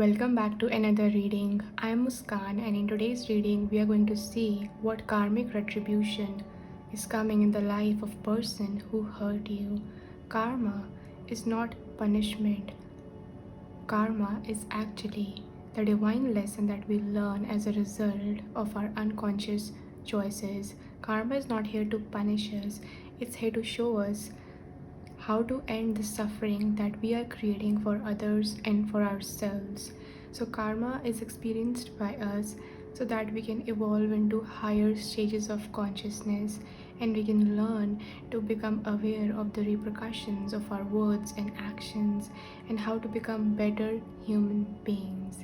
Welcome back to another reading. I am Muskan, and in today's reading we are going to see what karmic retribution is coming in the life of person who hurt you. Karma is not punishment. Karma is actually the divine lesson that we learn as a result of our unconscious choices. Karma is not here to punish us. It's here to show us how to end the suffering that we are creating for others and for ourselves. So karma is experienced by us so that we can evolve into higher stages of consciousness and we can learn to become aware of the repercussions of our words and actions and how to become better human beings.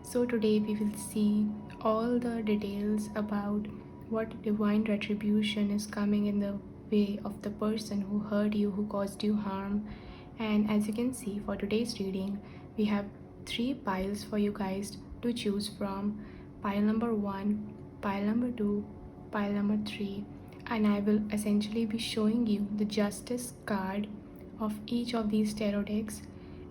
So today we will see all the details about what divine retribution is coming in the way of the person who hurt you, who caused you harm. And as you can see, for today's reading we have 3 piles for you guys to choose from: pile number 1, pile number 2, pile number 3, and I will essentially be showing you the justice card of each of these tarot decks,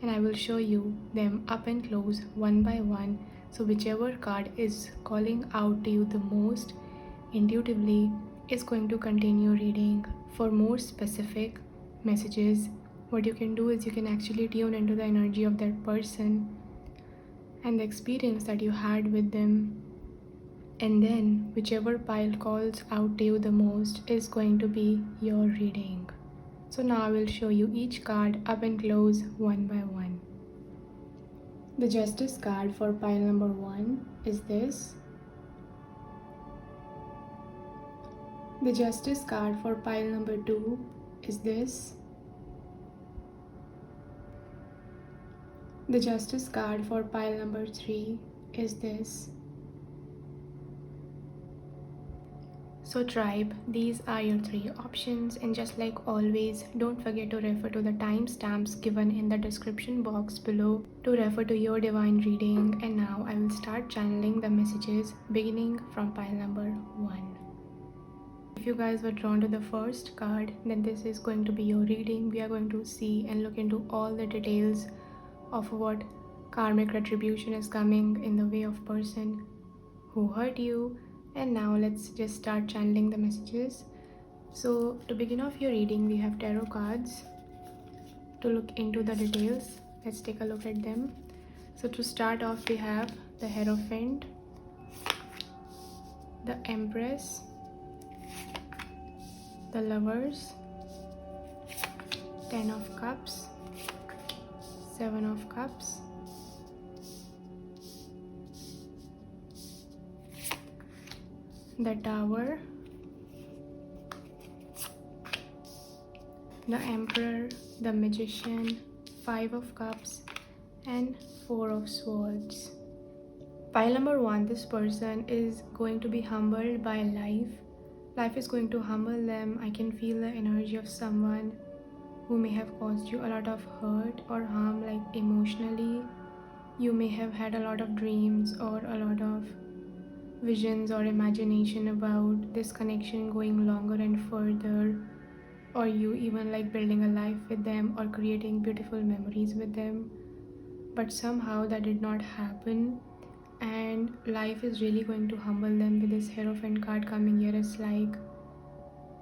and I will show you them up and close one by one. So whichever card is calling out to you the most intuitively is going to continue reading. For more specific messages, what you can do is you can actually tune into the energy of that person and the experience that you had with them, and then whichever pile calls out to you the most is going to be your reading. So now I will show you each card up and close one by one. The Justice card for pile number 1 is this. The Justice card for pile number 2 is this. The Justice card for pile number 3 is this. So tribe, these are your 3 options, and just like always, don't forget to refer to the timestamps given in the description box below to refer to your divine reading. And now I will start channeling the messages beginning from pile number 1. If you guys were drawn to the first card, then this is going to be your reading. We are going to see and look into all the details of what karmic retribution is coming in the way of person who hurt you. And now let's just start channeling the messages. So to begin off your reading, we have tarot cards to look into the details. Let's take a look at them. So to start off, we have the Hierophant, the Empress, the Lovers, 10 of Cups, 7 of Cups, the Tower, the Emperor, the Magician, 5 of Cups, and 4 of Swords. Pile number 1, this person is going to be humbled by life. Life is going to humble them. I can feel the energy of someone who may have caused you a lot of hurt or harm, like emotionally. You may have had a lot of dreams or a lot of visions or imagination about this connection going longer and further, or you even like building a life with them or creating beautiful memories with them. But somehow that did not happen, and life is really going to humble them with this Hierophant card coming here. It's like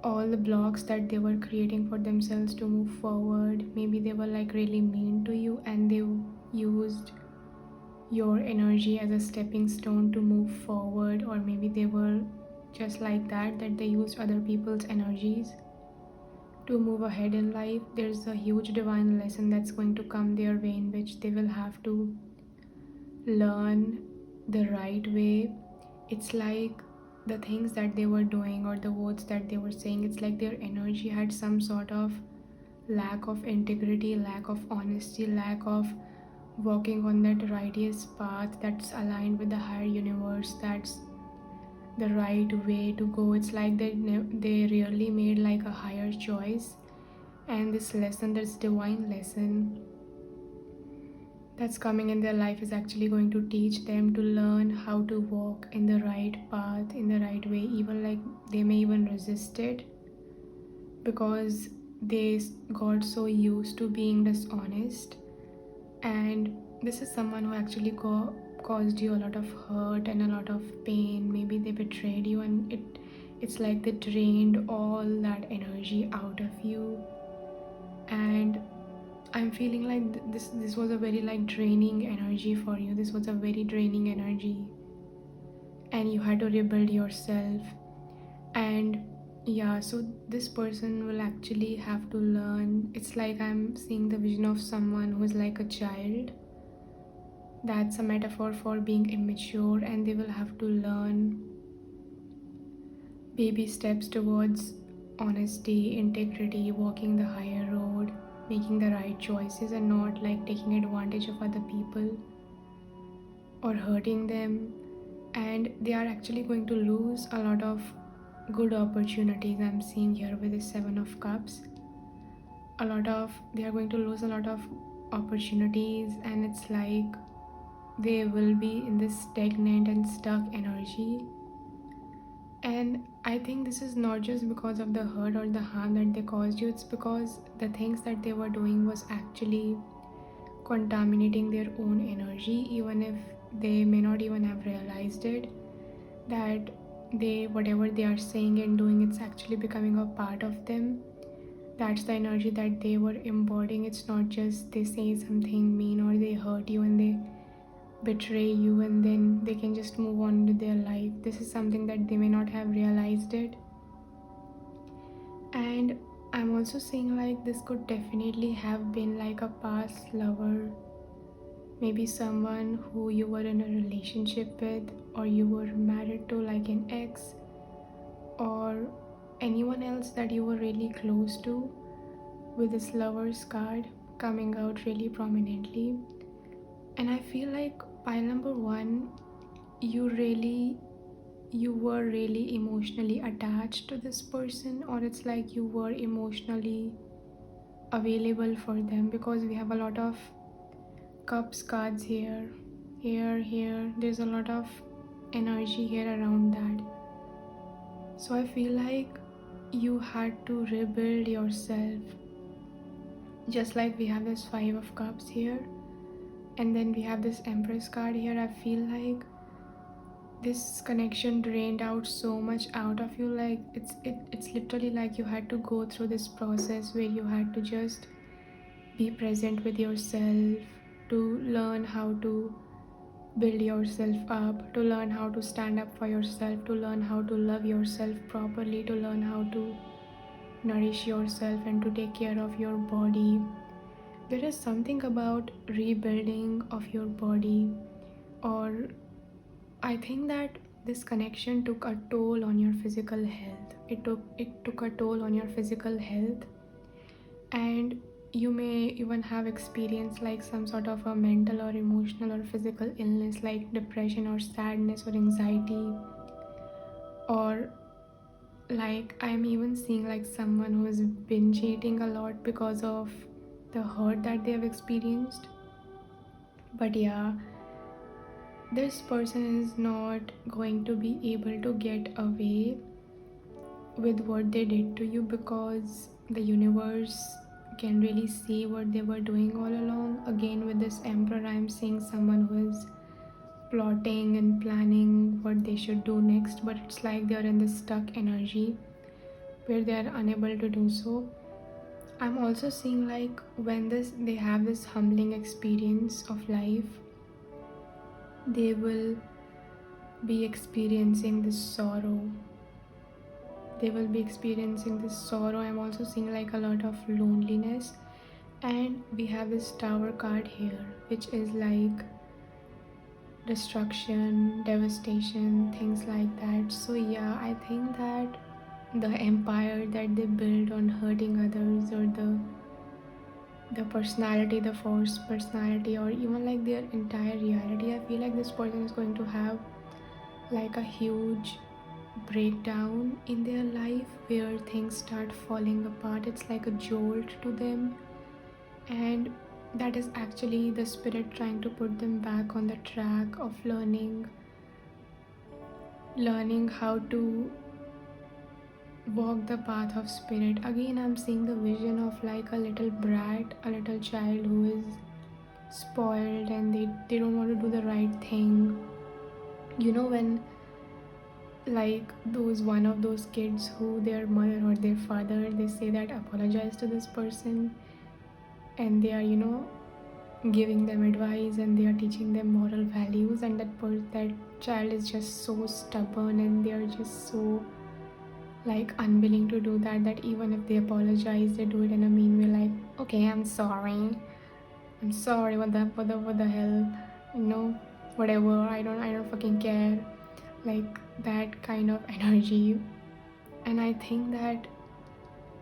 all the blocks that they were creating for themselves to move forward. Maybe they were like really mean to you and they used your energy as a stepping stone to move forward, or maybe they were just like that they used other people's energies to move ahead in life. There's a huge divine lesson that's going to come their way in which they will have to learn the right way. It's like the things that they were doing or the words that they were saying, it's like their energy had some sort of lack of integrity, lack of honesty, lack of walking on that righteous path that's aligned with the higher universe, that's the right way to go. It's like they really made like a higher choice, and this lesson, this divine lesson that's coming in their life is actually going to teach them to learn how to walk in the right path, in the right way. Even like they may even resist it because they got so used to being dishonest, and this is someone who actually caused you a lot of hurt and a lot of pain. Maybe they betrayed you, and it's like they drained all that energy out of you. And I'm feeling like this was a very like draining energy for you. This was a very draining energy, and you had to rebuild yourself. And yeah, so this person will actually have to learn. It's like I'm seeing the vision of someone who is like a child. That's a metaphor for being immature, and they will have to learn baby steps towards honesty, integrity, walking the higher road, making the right choices, and not like taking advantage of other people or hurting them. And they are actually going to lose a lot of good opportunities. I'm seeing here with the 7 of Cups. They are going to lose a lot of opportunities, and it's like they will be in this stagnant and stuck energy. And I think this is not just because of the hurt or the harm that they caused you, it's because the things that they were doing was actually contaminating their own energy, even if they may not even have realized it, that whatever they are saying and doing, it's actually becoming a part of them. That's the energy that they were embodying. It's not just they say something mean or they hurt you and they betray you and then they can just move on with their life. This is something that they may not have realized it. And I'm also seeing like this could definitely have been like a past lover, maybe someone who you were in a relationship with, or you were married to, like an ex, or anyone else that you were really close to, with this Lover's card coming out really prominently. And I feel like pile number 1, you were really emotionally attached to this person, or it's like you were emotionally available for them, because we have a lot of Cups cards here. There's a lot of energy here around that. So I feel like you had to rebuild yourself. Just like we have this 5 of Cups here, and then we have this Empress card here. I feel like this connection drained out so much out of you. Like it's literally like you had to go through this process where you had to just be present with yourself, to learn how to build yourself up, to learn how to stand up for yourself, to learn how to love yourself properly, to learn how to nourish yourself and to take care of your body. There is something about rebuilding of your body, or I think that this connection took a toll on your physical health. It took a toll on your physical health, and you may even have experienced like some sort of a mental or emotional or physical illness, like depression or sadness or anxiety, or like I'm even seeing like someone who is binge eating a lot because of the hurt that they have experienced. But yeah, this person is not going to be able to get away with what they did to you, because the universe can really see what they were doing all along. Again, with this Emperor, I'm seeing someone who is plotting and planning what they should do next, but it's like they're in this stuck energy where they are unable to do so. I'm also seeing like when they have this humbling experience of life, they will be experiencing this sorrow. I'm also seeing like a lot of loneliness. And we have this Tower card here, which is like destruction, devastation, things like that. So yeah, I think that the empire that they build on hurting others, or the personality, the forced personality, or even like their entire reality, I feel like this person is going to have like a huge breakdown in their life where things start falling apart. It's like a jolt to them, and that is actually the spirit trying to put them back on the track of learning how to walk the path of spirit. Again, I'm seeing the vision of like a little brat, a little child who is spoiled and they don't want to do the right thing. You know, when like those one of those kids who their mother or their father, they say that apologize to this person, and they are, you know, giving them advice and they are teaching them moral values, and that child is just so stubborn and they are just so like unwilling to do that even if they apologize, they do it in a mean way, like, okay, I'm sorry, what the hell, you know, whatever, I don't fucking care, like that kind of energy. And I think that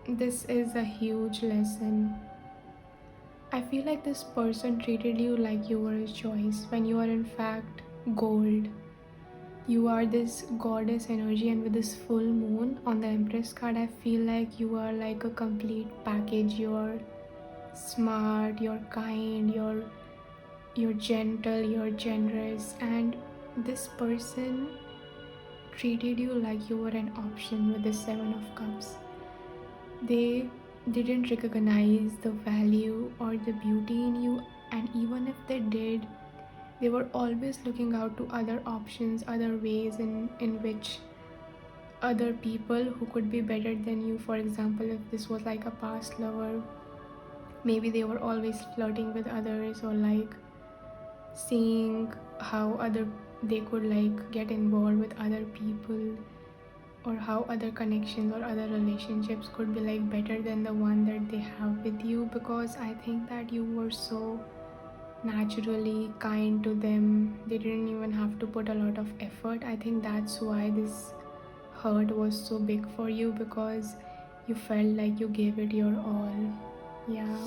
this is a huge lesson. I feel like this person treated you like you were a choice when you are in fact gold. You are this goddess energy, and with this full moon on the Empress card, I feel like you are like a complete package. You're smart, you're kind, you're gentle, you're generous, and this person treated you like you were an option with the Seven of Cups. They didn't recognize the value or the beauty in you, and even if they did, they were always looking out to other options, other ways in which other people who could be better than you. For example, if this was like a past lover, maybe they were always flirting with others, or like seeing how they could like get involved with other people, or how other connections or other relationships could be like better than the one that they have with you, because I think that you were so naturally kind to them. They didn't even have to put a lot of effort. I think that's why this hurt was so big for you, because you felt like you gave it your all. Yeah,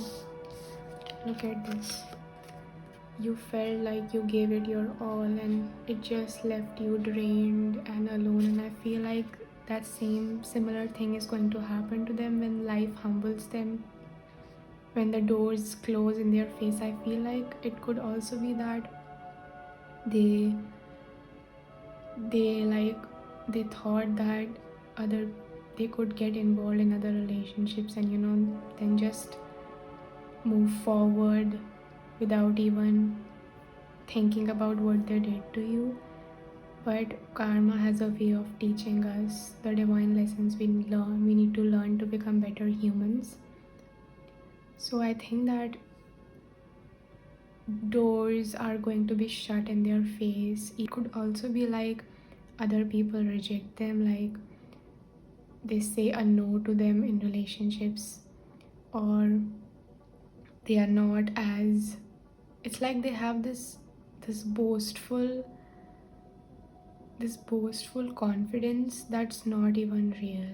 look at this. You felt like you gave it your all and it just left you drained and alone. And I feel like that similar thing is going to happen to them when life humbles them, when the doors close in their face. I feel like it could also be that they thought that they could get involved in other relationships and, you know, then just move forward without even thinking about what they did to you. But karma has a way of teaching us the divine lessons we need to learn to become better humans. So I think that doors are going to be shut in their face. It could also be like other people reject them, like they say a no to them in relationships, or they are not as, it's like they have this boastful confidence that's not even real.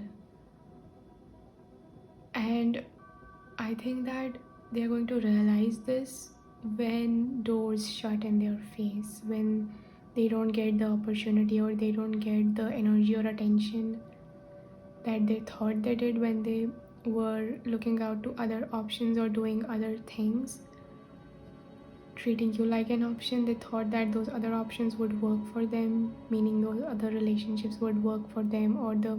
And I think that they're going to realize this when doors shut in their face, when they don't get the opportunity or they don't get the energy or attention that they thought they did when they were looking out to other options or doing other things, treating you like an option. They thought that those other options would work for them, meaning those other relationships would work for them, or the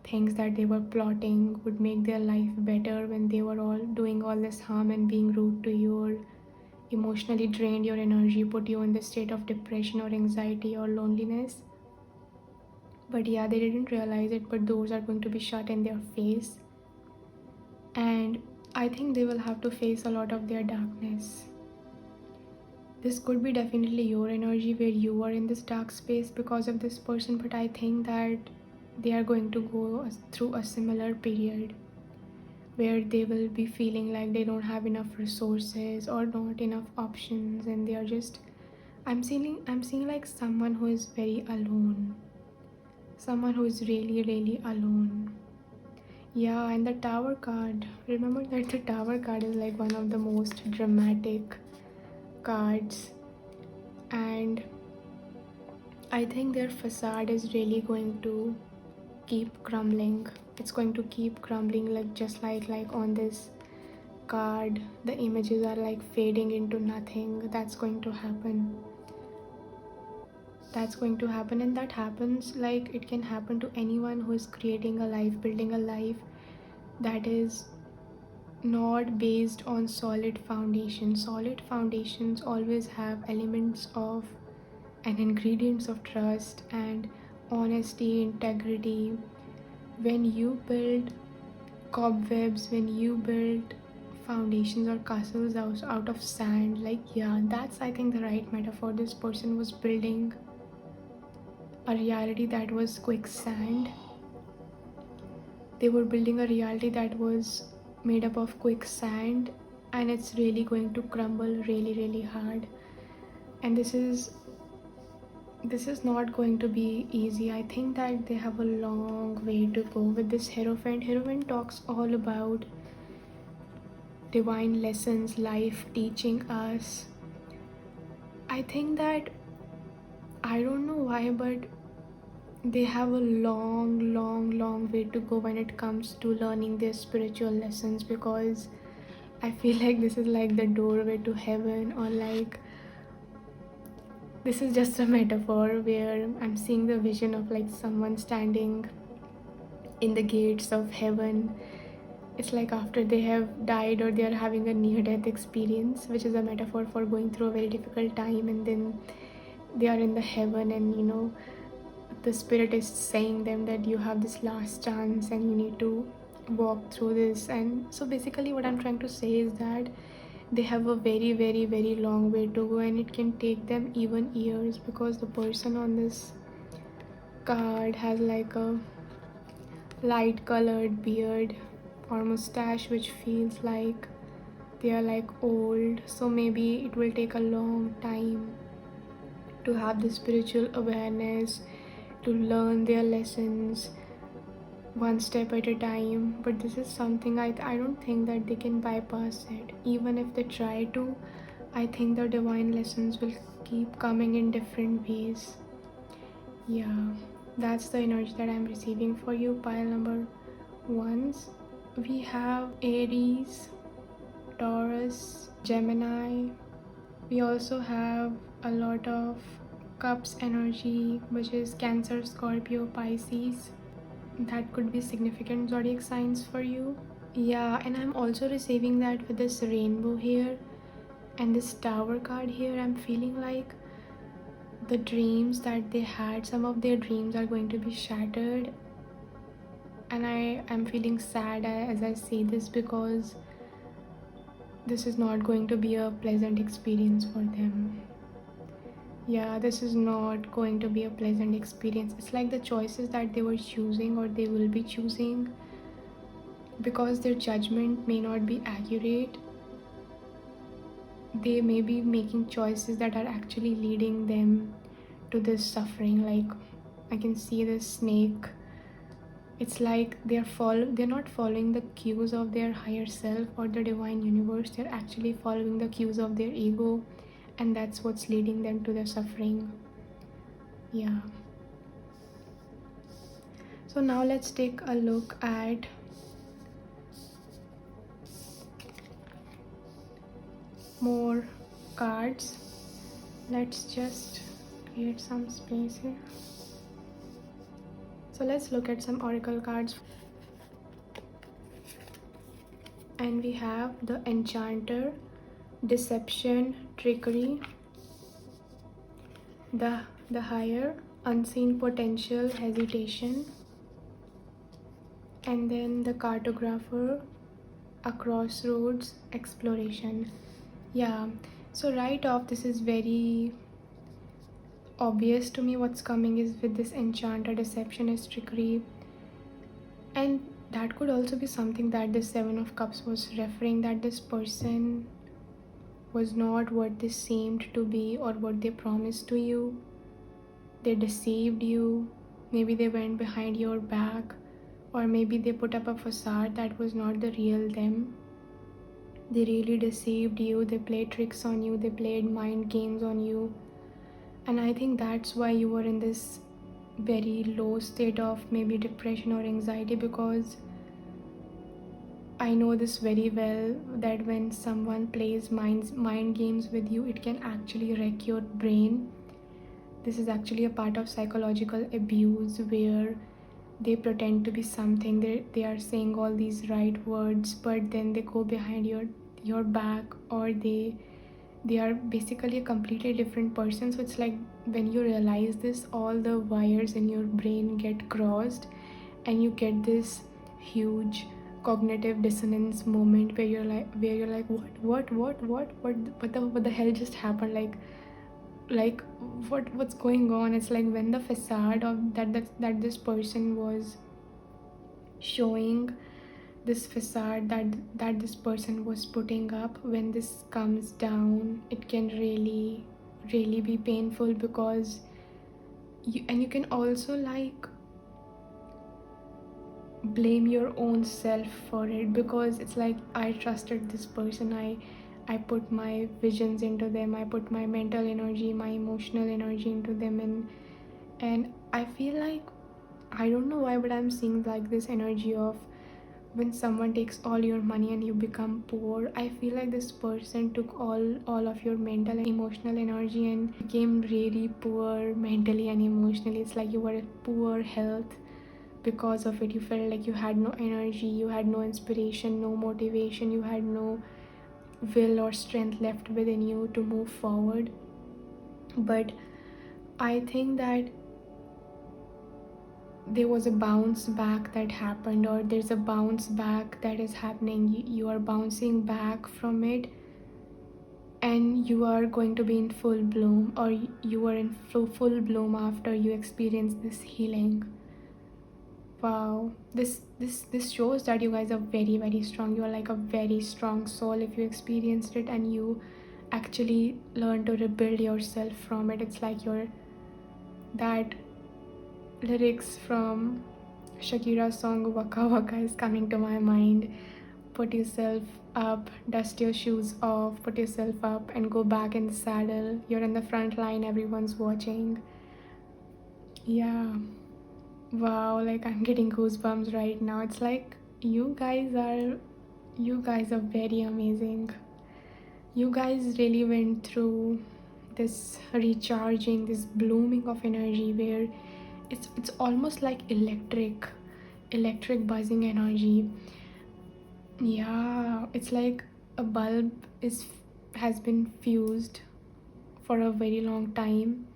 things that they were plotting would make their life better, when they were all doing all this harm and being rude to you, or emotionally drained your energy, put you in the state of depression or anxiety or loneliness. But yeah, they didn't realize it, but doors are going to be shut in their face, and I think they will have to face a lot of their darkness. This could be definitely your energy where you are in this dark space because of this person, but I think that they are going to go through a similar period where they will be feeling like they don't have enough resources or not enough options, and they are just, I'm seeing like someone who is very alone, someone who is really, really alone. Yeah, and the Tower card, remember that the Tower card is like one of the most dramatic cards, and I think their facade is really going to keep crumbling. It's going to keep crumbling, like just like on this card the images are like fading into nothing. That's going to happen, and that happens, like it can happen to anyone who is creating a life, building a life that is not based on solid foundations. Solid foundations always have elements of and ingredients of trust and honesty, integrity. When you build cobwebs, when you build foundations or castles out of sand, like, yeah, that's, I think, the right metaphor. This person was building a reality that was quicksand. They were building a reality that was made up of quicksand, and it's really going to crumble really, really hard. And this is not going to be easy. I think that they have a long way to go with this Hierophant. Hierophant talks all about divine lessons, life teaching us. I think that, I don't know why, but they have a long way to go when it comes to learning their spiritual lessons, because I feel like this is like the doorway to heaven, or like, this is just a metaphor where I'm seeing the vision of like someone standing in the gates of heaven. It's like after they have died or they are having a near-death experience, which is a metaphor for going through a very difficult time, and then they are in the heaven, and the spirit is saying them that you have this last chance and you need to walk through this. And so basically what I'm trying to say is that they have a very long way to go, and it can take them even years, because the person on this card has like a light colored beard or mustache, which feels like they are like old. So maybe it will take a long time to have the spiritual awareness, to learn their lessons one step at a time. But this is something I don't think that they can bypass it. Even if they try to, I think the divine lessons will keep coming in different ways. Yeah, that's the energy that I'm receiving for you, pile number ones. We have Aries, Taurus, Gemini. We also have a lot of Cups energy, which is Cancer, Scorpio, Pisces. That could be significant zodiac signs for you. Yeah, and I'm also receiving that with this rainbow here and this Tower card here. I'm feeling like the dreams that they had, some of their dreams are going to be shattered, and I am feeling sad as I say this, because this is not going to be a pleasant experience for them. Yeah, this is not going to be a pleasant experience. It's like the choices that they were choosing or they will be choosing, because their judgment may not be accurate, they may be making choices that are actually leading them to this suffering. Like, I can see this snake. It's like they're not following the cues of their higher self or the divine universe. They're actually following the cues of their ego, and that's what's leading them to their suffering. Yeah. So now let's take a look at more cards. Let's just create some space here. So let's look at some oracle cards. And we have the Enchanter, Deception, Trickery, the Higher, Unseen Potential, Hesitation, and then the Cartographer, A Crossroads, Exploration. Yeah, so right off, this is very obvious to me. What's coming is with this Enchanter, Deception, Trickery, and that could also be something that the Seven of Cups was referring, that this person was not what they seemed to be or what they promised to you. They deceived you. Maybe they went behind your back, or maybe they put up a facade that was not the real them. They really deceived you. They played tricks on you. They played mind games on you. And I think that's why you were in this very low state of maybe depression or anxiety, because I know this very well, that when someone plays mind games with you, it can actually wreck your brain. This is actually a part of psychological abuse, where they pretend to be something. They are saying all these right words, but then they go behind your back, or they are basically a completely different person. So it's like when you realize this, all the wires in your brain get crossed, and you get this huge cognitive dissonance moment where you're like what the hell just happened, like what's going on. It's like when the facade of that this person was showing, this facade that this person was putting up, when this comes down, it can really be painful, because you can also like blame your own self for it, because it's like, I trusted this person, I put my visions into them, I put my mental energy, my emotional energy into them, and I feel like, I don't know why, but I'm seeing like this energy of when someone takes all your money and you become poor. I feel like this person took all of your mental and emotional energy and became really poor mentally and emotionally. It's like you were in poor health because of it. You felt like you had no energy, you had no inspiration, no motivation, you had no will or strength left within you to move forward. But I think that there was a bounce back that happened, or there's a bounce back that is happening. You are bouncing back from it, and you are going to be in full bloom, or you are in full bloom after you experience this healing. Wow, this shows that you guys are very strong. You are like a very strong soul if you experienced it and you actually learn to rebuild yourself from it. It's like you're that lyrics from Shakira's song Waka Waka is coming to my mind. Put yourself up, dust your shoes off, put yourself up and go back in the saddle. You're in the front line, everyone's watching. Yeah. Wow, like I'm getting goosebumps right now. It's like you guys are very amazing. You guys really went through this recharging, this blooming of energy where it's almost like electric buzzing energy. Yeah, it's like a bulb has been fused for a very long time,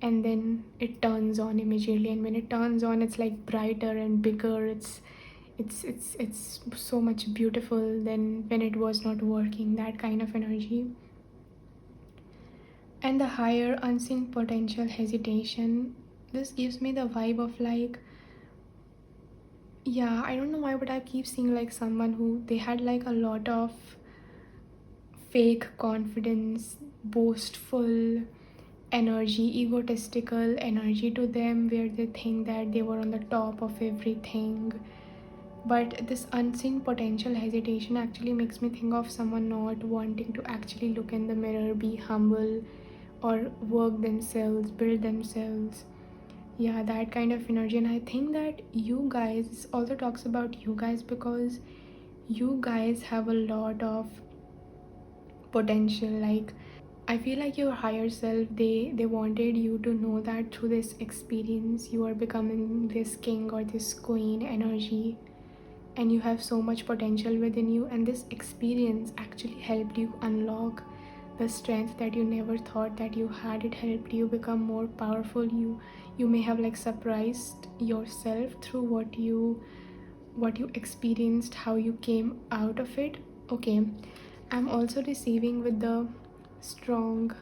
and then it turns on immediately, and when it turns on, it's like brighter and bigger. It's so much beautiful than when it was not working, that kind of energy. And the higher unseen potential hesitation, this gives me the vibe of like, yeah, I don't know why, but I keep seeing like someone who they had like a lot of fake confidence, boastful energy, egotistical energy to them, where they think that they were on the top of everything. But this unseen potential hesitation actually makes me think of someone not wanting to actually look in the mirror, be humble, or work themselves, build themselves. Yeah, that kind of energy. And I think that you guys also talks about you guys, because you guys have a lot of potential. Like, I feel like your higher self, they wanted you to know that through this experience you are becoming this king or this queen energy, and you have so much potential within you, and this experience actually helped you unlock the strength that you never thought that you had. It helped you become more powerful. You may have like surprised yourself through what you experienced, how you came out of it. Okay, I'm also receiving with the strong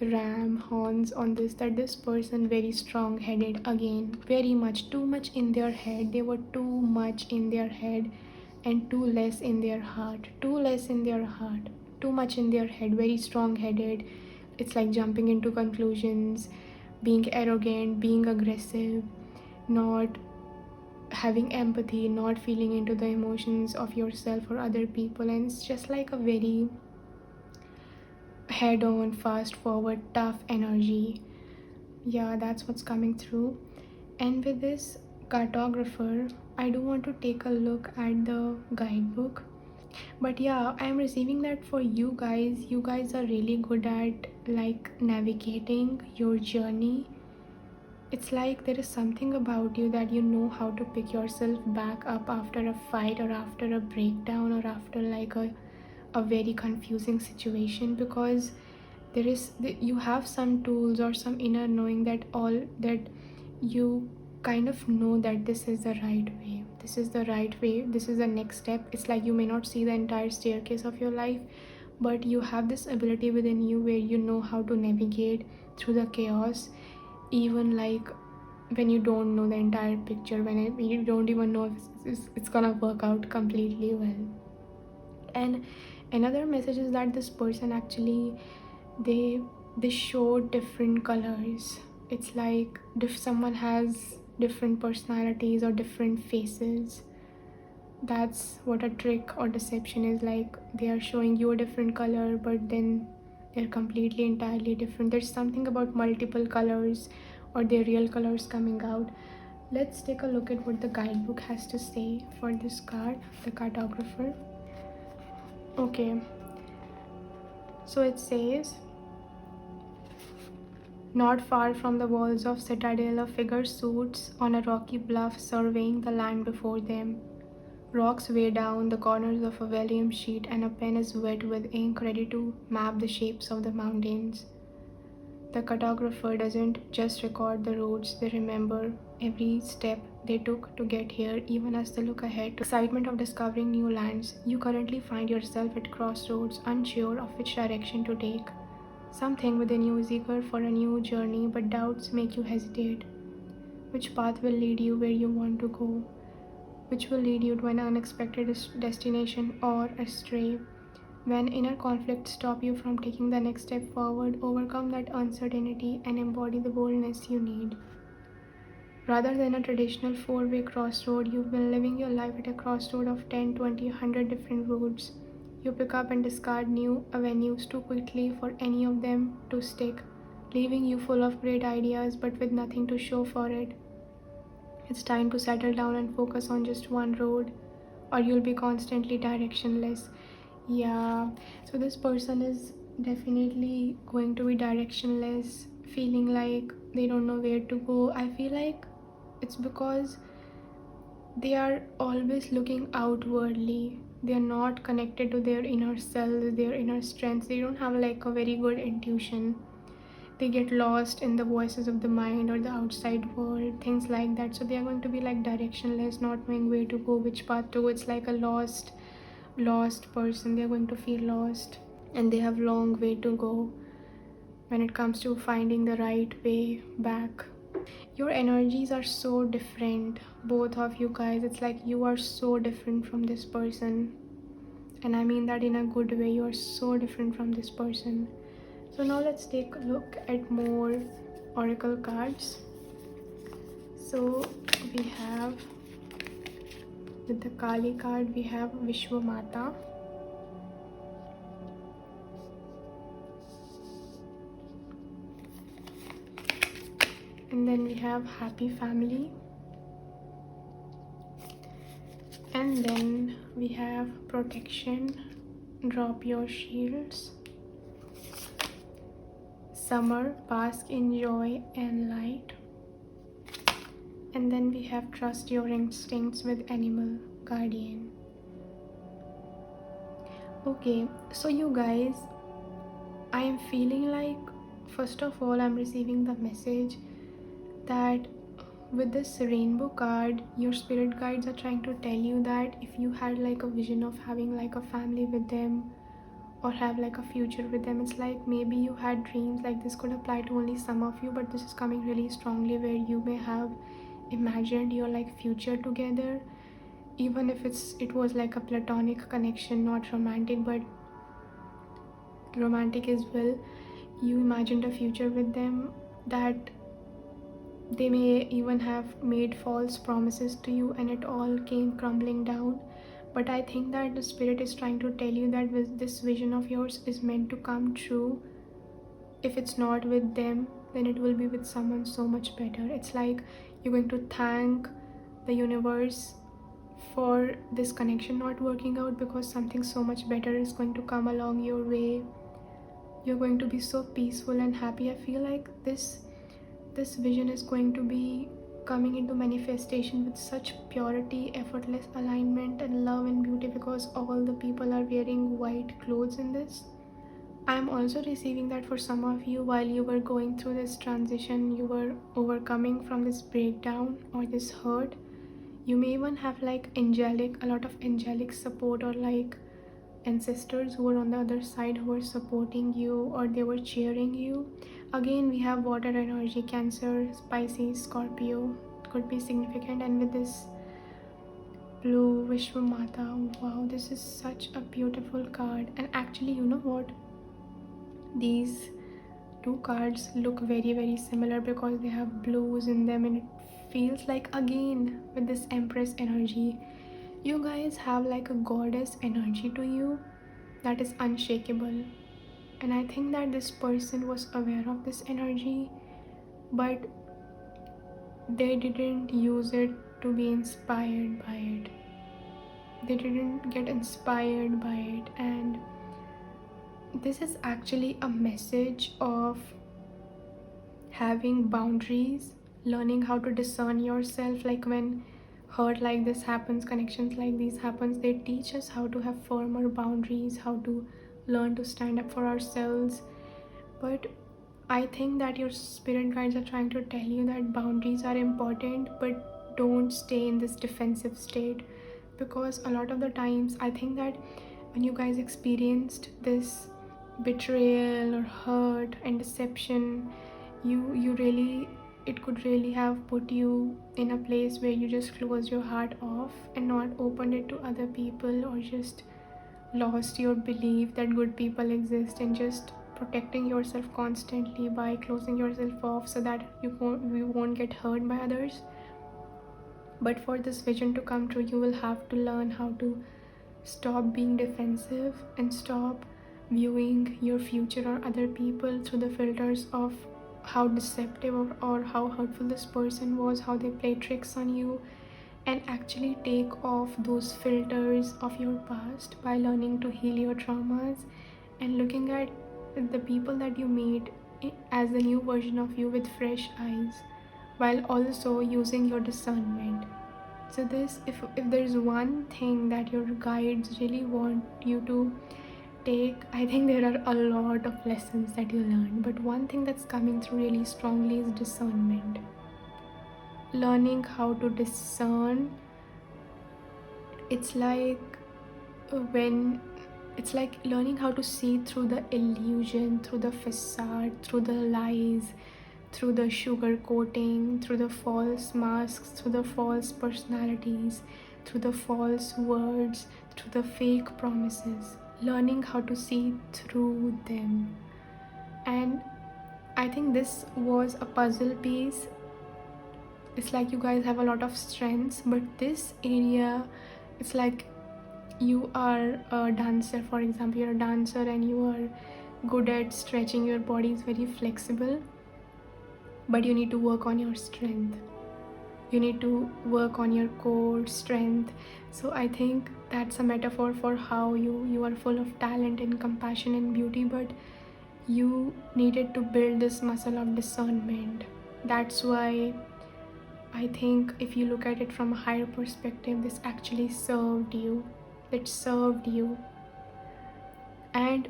ram horns on this, that this person very strong headed, again very much, too much in their head. They were too much in their head and too less in their heart, too much in their head, very strong headed. It's like jumping into conclusions, being arrogant, being aggressive, not having empathy, not feeling into the emotions of yourself or other people. And it's just like a very head on, fast forward, tough energy. Yeah, that's what's coming through. And with this cartographer, I do want to take a look at the guidebook. But yeah, I'm receiving that for you guys are really good at like navigating your journey. It's like there is something about you that you know how to pick yourself back up after a fight or after a breakdown or after like a very confusing situation, because you have some tools or some inner knowing that all that you kind of know that this is the right way, this is the next step. It's like you may not see the entire staircase of your life, but you have this ability within you where you know how to navigate through the chaos, even like when you don't know the entire picture, when you don't even know if it's gonna work out completely well. And another message is that this person actually, they show different colors. It's like if someone has different personalities or different faces, that's what a trick or deception is. Like they are showing you a different color, but then they're completely entirely different. There's something about multiple colors or their real colors coming out. Let's take a look at what the guidebook has to say for this card, the cartographer. Okay, so it says, not far from the walls of citadel, a figure suits on a rocky bluff, surveying the land before them. Rocks weigh down the corners of a vellum sheet, and a pen is wet with ink ready to map the shapes of the mountains. The cartographer doesn't just record the roads, they remember every step they took to get here, even as they look ahead to excitement of discovering new lands. You currently find yourself at crossroads, unsure of which direction to take. Something within you is eager for a new journey, but doubts make you hesitate. Which path will lead you where you want to go? Which will lead you to an unexpected destination or astray? When inner conflicts stop you from taking the next step forward, overcome that uncertainty and embody the boldness you need. Rather than a traditional four-way crossroad, you've been living your life at a crossroad of 10, 20, 100 different roads. You pick up and discard new avenues too quickly for any of them to stick, leaving you full of great ideas but with nothing to show for it. It's time to settle down and focus on just one road, or you'll be constantly directionless. Yeah, so this person is definitely going to be directionless, feeling like they don't know where to go. I feel like it's because they are always looking outwardly. They are not connected to their inner selves, their inner strengths. They don't have like a very good intuition. They get lost in the voices of the mind or the outside world, things like that. So they are going to be like directionless, not knowing where to go, which path to go. It's like a lost person. They are going to feel lost, and they have long way to go when it comes to finding the right way back. Your energies are so different, both of you guys. It's like you are so different from this person, and I mean that in a good way. You are so different from this person. So now let's take a look at more oracle cards. So we have, with the Kali card, we have Vishwamata. And then we have Happy Family. And then we have Protection, Drop Your Shields. Summer, Bask in Joy and Light. And then we have Trust Your Instincts with Animal Guardian. Okay, so you guys, I am feeling like, first of all, I'm receiving the message that with this rainbow card, your spirit guides are trying to tell you that if you had like a vision of having like a family with them, or have like a future with them, it's like maybe you had dreams. Like this could apply to only some of you, but this is coming really strongly where you may have imagined your like future together, even if it was like a platonic connection, not romantic, but romantic as well. You imagined a future with them, that they may even have made false promises to you and it all came crumbling down. But I think that the spirit is trying to tell you that this vision of yours is meant to come true. If it's not with them, then it will be with someone so much better. It's like you're going to thank the universe for this connection not working out, because something so much better is going to come along your way. You're going to be so peaceful and happy. I feel like this this vision is going to be coming into manifestation with such purity, effortless alignment, and love and beauty, because all the people are wearing white clothes in this. I'm also receiving that for some of you, while you were going through this transition, you were overcoming from this breakdown or this hurt. You may even have like a lot of angelic support, or like ancestors who were on the other side who were supporting you, or they were cheering you. Again, we have water energy, Cancer, Pisces, Scorpio could be significant. And with this blue Vishwamata, wow, this is such a beautiful card. And actually, you know what, these two cards look very, very similar because they have blues in them, and it feels like, again, with this Empress energy, you guys have like a goddess energy to you that is unshakable. And I think that this person was aware of this energy, but they didn't use it to be inspired by it. They didn't get inspired by it. And this is actually a message of having boundaries, learning how to discern yourself. Like when hurt like this happens, connections like these happens, they teach us how to have firmer boundaries, how to learn to stand up for ourselves. But I think that your spirit guides are trying to tell you that boundaries are important, but don't stay in this defensive state. Because a lot of the times, I think that when you guys experienced this betrayal or hurt and deception, you really, it could really have put you in a place where you just closed your heart off and not opened it to other people, or just lost your belief that good people exist, and just protecting yourself constantly by closing yourself off so that you won't get hurt by others. But for this vision to come true, you will have to learn how to stop being defensive and stop viewing your future or other people through the filters of how deceptive or how hurtful this person was, how they play tricks on you, and actually take off those filters of your past by learning to heal your traumas and looking at the people that you meet as the new version of you with fresh eyes, while also using your discernment. So this, if there's one thing that your guides really want you to take, I think there are a lot of lessons that you learn, but one thing that's coming through really strongly is discernment. Learning how to discern. It's like learning how to see through the illusion, through the facade, through the lies, through the sugar coating, through the false masks, through the false personalities, through the false words, through the fake promises. Learning how to see through them. And I think this was a puzzle piece. It's like you guys have a lot of strengths, but this area, it's like you are a dancer, for example, you're a dancer and you are good at stretching, your body is very flexible, but you need to work on your strength. You need to work on your core strength. So I think that's a metaphor for how you are full of talent and compassion and beauty, but you needed to build this muscle of discernment. That's why I think if you look at it from a higher perspective, this actually served you. It served you. And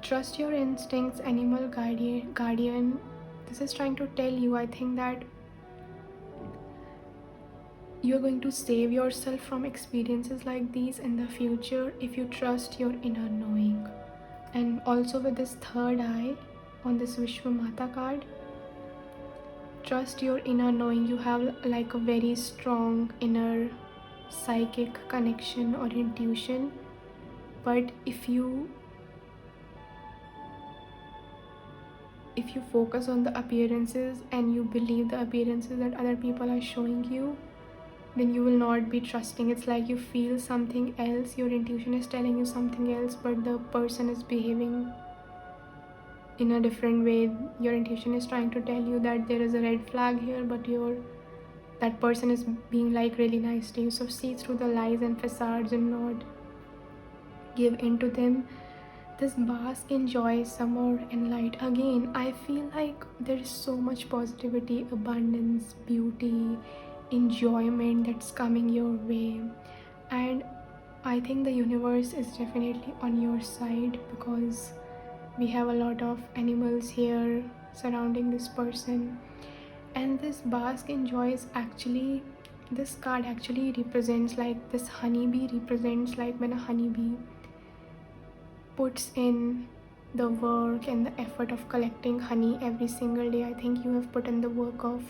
trust your instincts, animal guardian. This is trying to tell you, I think, that you're going to save yourself from experiences like these in the future if you trust your inner knowing. And also with this third eye on this Vishwamata card, trust your inner knowing. You have like a very strong inner psychic connection or intuition, but if you focus on the appearances and you believe the appearances that other people are showing you, then you will not be trusting. It's like you feel something else, your intuition is telling you something else, but the person is behaving in a different way. Your intuition is trying to tell you that there is a red flag here, but that person is being like really nice to you. So see through the lies and facades and not give in to them. This bask in joy, summer, and light. Again, I feel like there is so much positivity, abundance, beauty, enjoyment that's coming your way. And I think the universe is definitely on your side because we have a lot of animals here surrounding this person. And this bask in joy is actually, this card actually represents like this honeybee represents like when a honeybee puts in the work and the effort of collecting honey every single day. I think you have put in the work of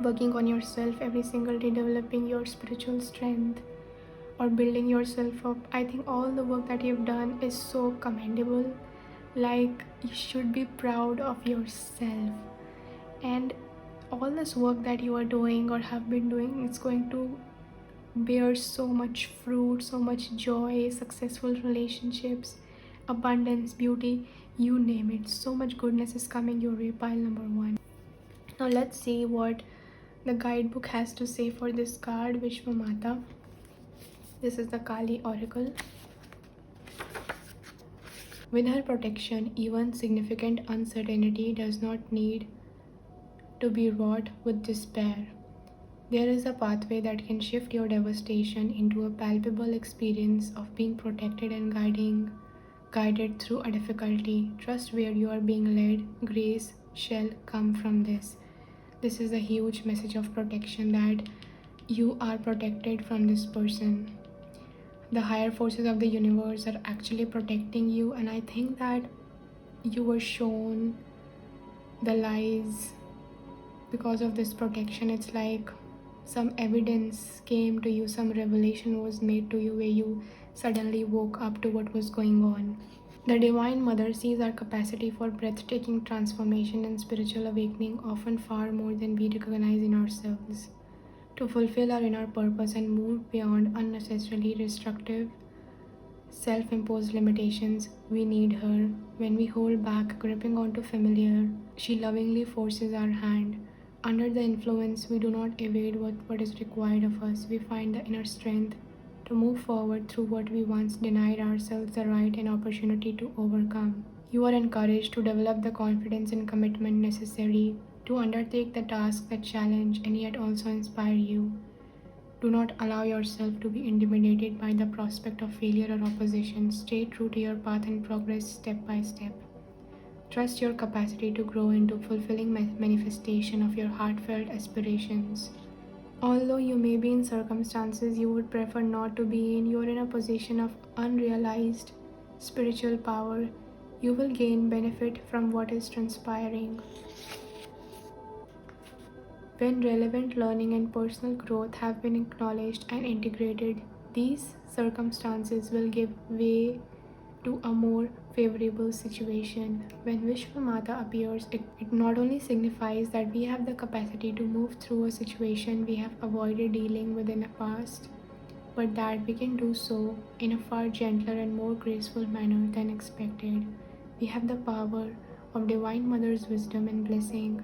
working on yourself every single day, developing your spiritual strength or building yourself up. I think all the work that you've done is so commendable. Like, you should be proud of yourself. And all this work that you are doing or have been doing, it's going to bear so much fruit, so much joy, successful relationships, abundance, beauty, you name it. So much goodness is coming your way, pile number 1. Now let's see what the guidebook has to say for this card, Vishwamata. This is the Kali Oracle. With her protection, even significant uncertainty does not need to be wrought with despair. There is a pathway that can shift your devastation into a palpable experience of being protected and guided through a difficulty. Trust where you are being led. Grace shall come from this. This is a huge message of protection, that you are protected from this person. The higher forces of the universe are actually protecting you, and I think that you were shown the lies because of this protection. It's like some evidence came to you, some revelation was made to you where you suddenly woke up to what was going on. The Divine Mother sees our capacity for breathtaking transformation and spiritual awakening often far more than we recognize in ourselves. To fulfill our inner purpose and move beyond unnecessarily restrictive, self-imposed limitations, we need her. When we hold back, gripping onto familiar, she lovingly forces our hand. Under the influence, we do not evade what is required of us. We find the inner strength to move forward through what we once denied ourselves the right and opportunity to overcome. You are encouraged to develop the confidence and commitment necessary to undertake the tasks that challenge and yet also inspire you. Do not allow yourself to be intimidated by the prospect of failure or opposition. Stay true to your path and progress step by step. Trust your capacity to grow into fulfilling manifestation of your heartfelt aspirations. Although you may be in circumstances you would prefer not to be in, you are in a position of unrealized spiritual power. You will gain benefit from what is transpiring. When relevant learning and personal growth have been acknowledged and integrated, these circumstances will give way to a more favorable situation. When Vishwamata appears, it not only signifies that we have the capacity to move through a situation we have avoided dealing with in the past, but that we can do so in a far gentler and more graceful manner than expected. We have the power of Divine Mother's wisdom and blessing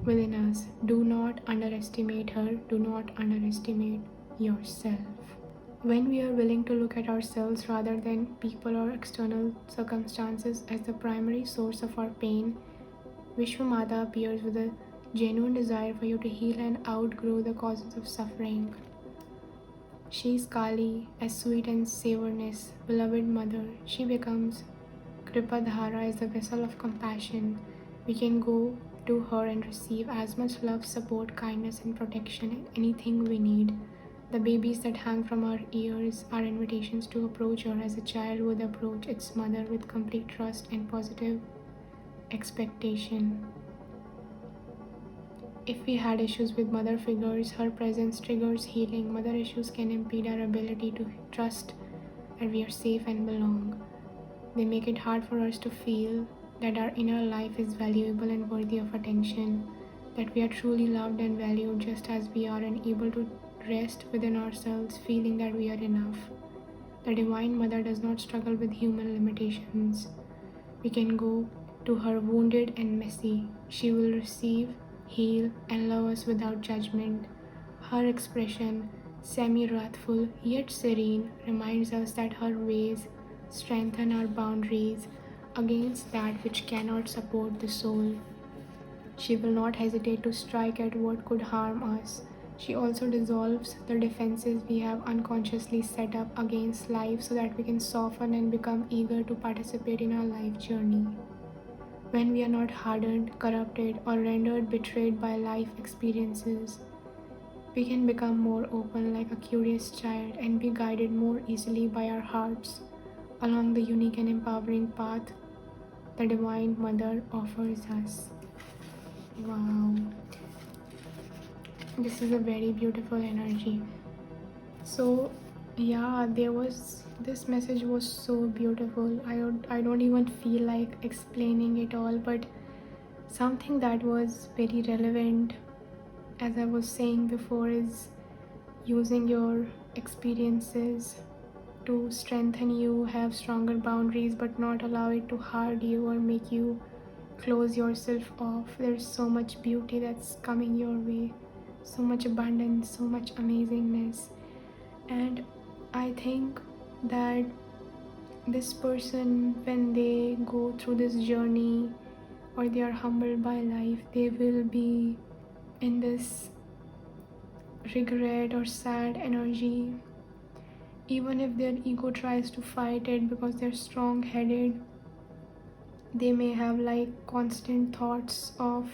within us. Do not underestimate her. Do not underestimate yourself. When we are willing to look at ourselves rather than people or external circumstances as the primary source of our pain, Vishwamata appears with a genuine desire for you to heal and outgrow the causes of suffering. She is Kali, as sweet and savourness, beloved mother. She becomes Kripadhara, as the vessel of compassion. We can go to her and receive as much love, support, kindness, and protection, and anything we need. The babies that hang from our ears are invitations to approach her as a child would approach its mother, with complete trust and positive expectation. If we had issues with mother figures, her presence triggers healing. Mother issues can impede our ability to trust that we are safe and belong. They make it hard for us to feel that our inner life is valuable and worthy of attention, that we are truly loved and valued just as we are, and able to rest within ourselves, feeling that we are enough. The Divine Mother does not struggle with human limitations. We can go to her wounded and messy. She will receive, heal, and love us without judgment. Her expression, semi-wrathful yet serene, reminds us that her ways strengthen our boundaries against that which cannot support the soul. She will not hesitate to strike at what could harm us. She also dissolves the defenses we have unconsciously set up against life so that we can soften and become eager to participate in our life journey. When we are not hardened, corrupted, or rendered betrayed by life experiences, we can become more open like a curious child and be guided more easily by our hearts along the unique and empowering path the Divine Mother offers us. Wow, this is a very beautiful energy. So yeah, this message was so beautiful. I don't even feel like explaining it all, but something that was very relevant, as I was saying before, is using your experiences to strengthen you, have stronger boundaries, but not allow it to hurt you or make you close yourself off. There's so much beauty that's coming your way, so much abundance, so much amazingness. And I think that this person, when they go through this journey or they are humbled by life, they will be in this regret or sad energy. Even if their ego tries to fight it because they're strong headed, they may have like constant thoughts of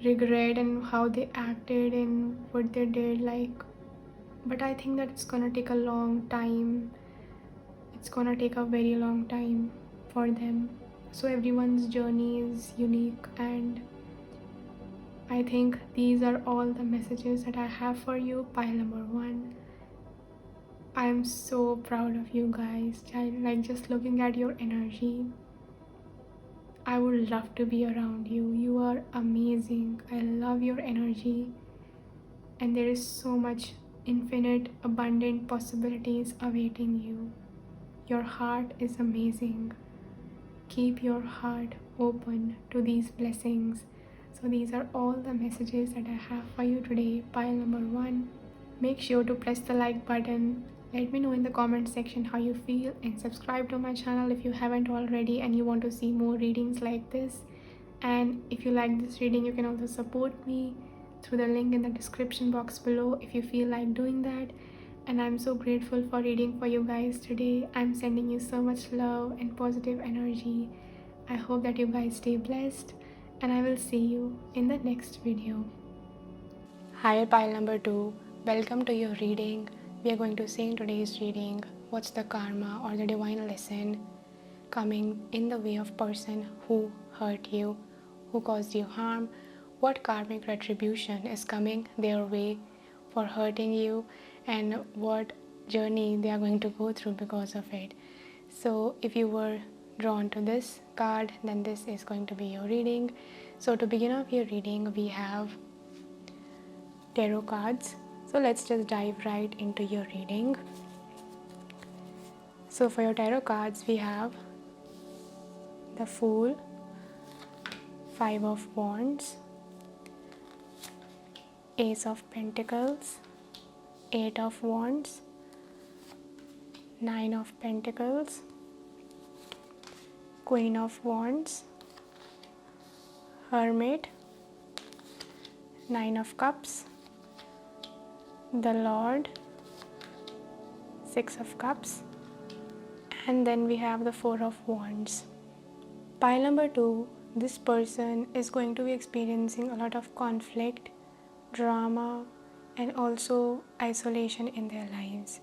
regret and how they acted and what they did, like. But I think that it's gonna take a long time. It's gonna take a very long time for them. So everyone's journey is unique, and I think these are all the messages that I have for you. Pile number 1. I am so proud of you guys. Like, just looking at your energy, I would love to be around you. You are amazing. I love your energy, and there is so much infinite, abundant possibilities awaiting you. Your heart is amazing. Keep your heart open to these blessings. So these are all the messages that I have for you today. Pile number 1. Make sure to press the like button. Let me know in the comment section how you feel, and subscribe to my channel if you haven't already and you want to see more readings like this. And if you like this reading, you can also support me through the link in the description box below if you feel like doing that. And I'm so grateful for reading for you guys today. I'm sending you so much love and positive energy. I hope that you guys stay blessed, and I will see you in the next video. Hi, pile number 2. Welcome to your reading. We are going to see in today's reading what's the karma or the divine lesson coming in the way of person who hurt you, who caused you harm, what karmic retribution is coming their way for hurting you, and what journey they are going to go through because of it. So if you were drawn to this card, then this is going to be your reading. So to begin off your reading, we have tarot cards. So let's just dive right into your reading. So for your tarot cards, we have the Fool, 5 of Wands, Ace of Pentacles, 8 of Wands, 9 of Pentacles, Queen of Wands, Hermit, 9 of Cups, the Lord, 6 of Cups, and then we have the 4 of Wands. Pile number 2, this person is going to be experiencing a lot of conflict, drama, and also isolation in their lives.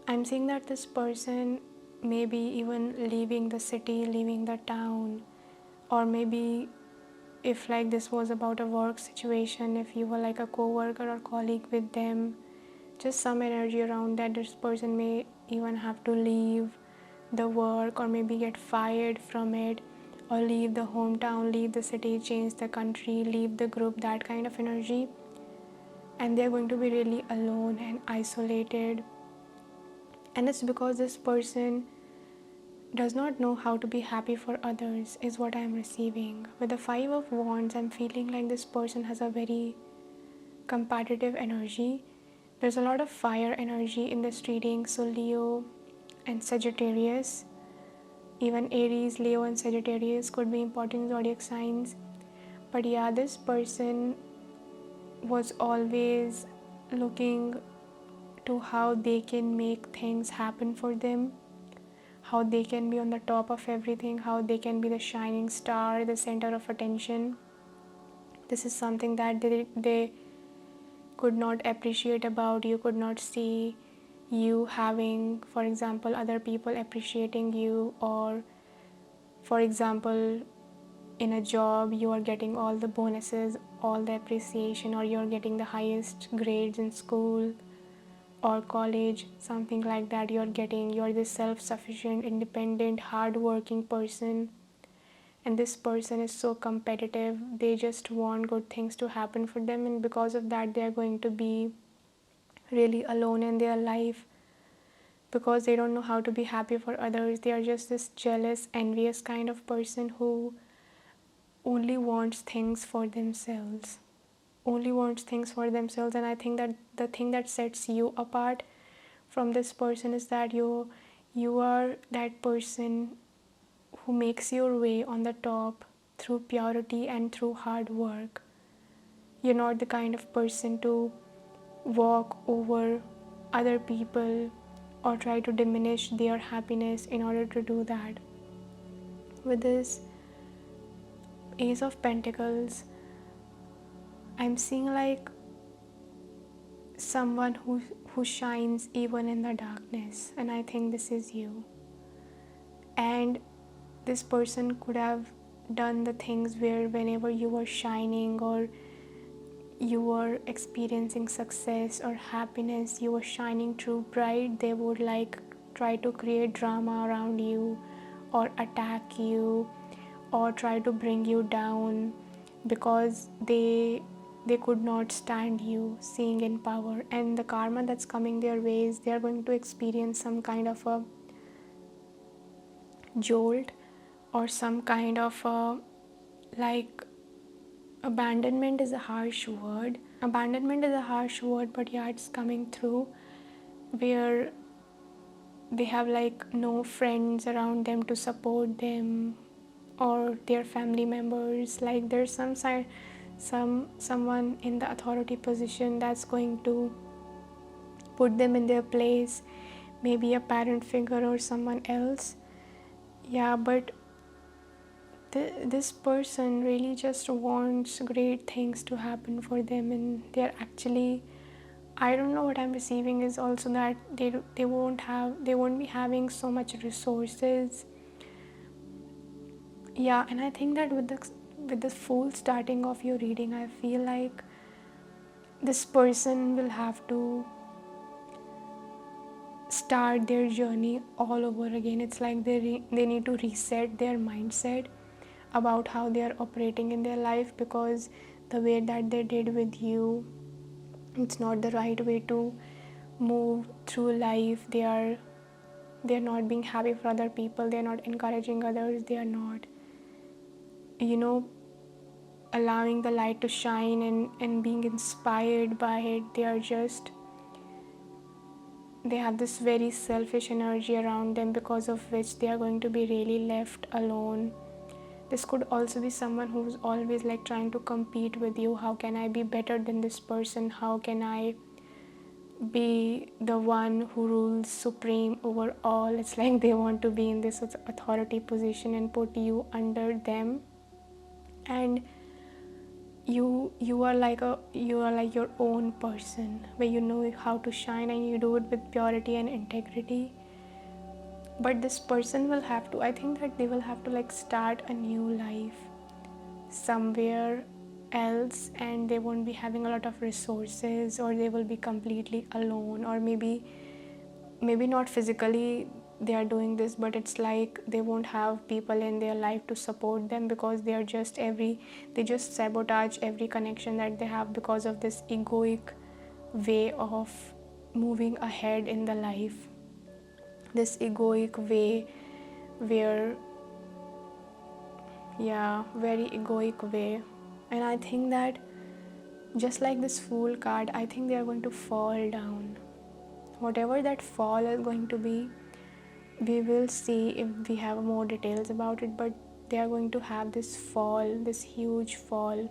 I'm seeing that this person may be even leaving the city, leaving the town, or maybe if like this was about a work situation, if you were like a co-worker or colleague with them, just some energy around that this person may even have to leave the work or maybe get fired from it, or leave the hometown, leave the city, change the country, leave the group, that kind of energy. And they're going to be really alone and isolated, and it's because this person does not know how to be happy for others, is what I'm receiving. With the 5 of Wands, I'm feeling like this person has a very competitive energy. There's a lot of fire energy in this reading. So Leo and Sagittarius. Even Aries, Leo and Sagittarius could be important zodiac signs. But yeah, this person was always looking to how they can make things happen for them, how they can be on the top of everything, how they can be the shining star, the center of attention. This is something that they could not appreciate about you, could not see you having, for example, other people appreciating you, or for example, in a job you are getting all the bonuses, all the appreciation, or you're getting the highest grades in school or college, something like that. You're this self-sufficient, independent, hard-working person, and this person is so competitive. They just want good things to happen for them, and because of that they are going to be really alone in their life because they don't know how to be happy for others. They are just this jealous, envious kind of person who only wants things for themselves. And I think that the thing that sets you apart from this person is that you are that person who makes your way on the top through purity and through hard work. You're not the kind of person to walk over other people or try to diminish their happiness in order to do that. With this Ace of Pentacles, I'm seeing like someone who shines even in the darkness, and I think this is you. And this person could have done the things where whenever you were shining or you were experiencing success or happiness, you were shining through bright, they would like try to create drama around you or attack you or try to bring you down because they could not stand you seeing in power. And the karma that's coming their ways, they are going to experience some kind of a jolt or some kind of a, like, abandonment is a harsh word, but yeah, it's coming through where they have like no friends around them to support them or their family members. Like there's someone in the authority position that's going to put them in their place, maybe a parent figure or someone else. Yeah, but this person really just wants great things to happen for them, and they're actually, I don't know, what I'm receiving is also that they won't be having so much resources. Yeah, and I think that with the full starting of your reading, I feel like this person will have to start their journey all over again. It's like they need to reset their mindset about how they are operating in their life, because the way that they did with you, it's not the right way to move through life. They're not being happy for other people, they're not encouraging others, they are not, allowing the light to shine and being inspired by it. They have this very selfish energy around them, because of which they are going to be really left alone. This could also be someone who's always like trying to compete with you. How can I be better than this person? How can I be the one who rules supreme over all? It's like they want to be in this authority position and put you under them. And you are like your own person, where you know how to shine and you do it with purity and integrity. But this person will have to, I think that they will have to like start a new life somewhere else, and they won't be having a lot of resources, or they will be completely alone, or maybe not physically they are doing this, but it's like they won't have people in their life to support them, because they just sabotage every connection that they have because of this egoic way of moving ahead in the life, this egoic way where, yeah, very egoic way. And I think that just like this Fool card, I think they are going to fall down. Whatever that fall is going to be, we will see if we have more details about it, but they are going to have this fall, this huge fall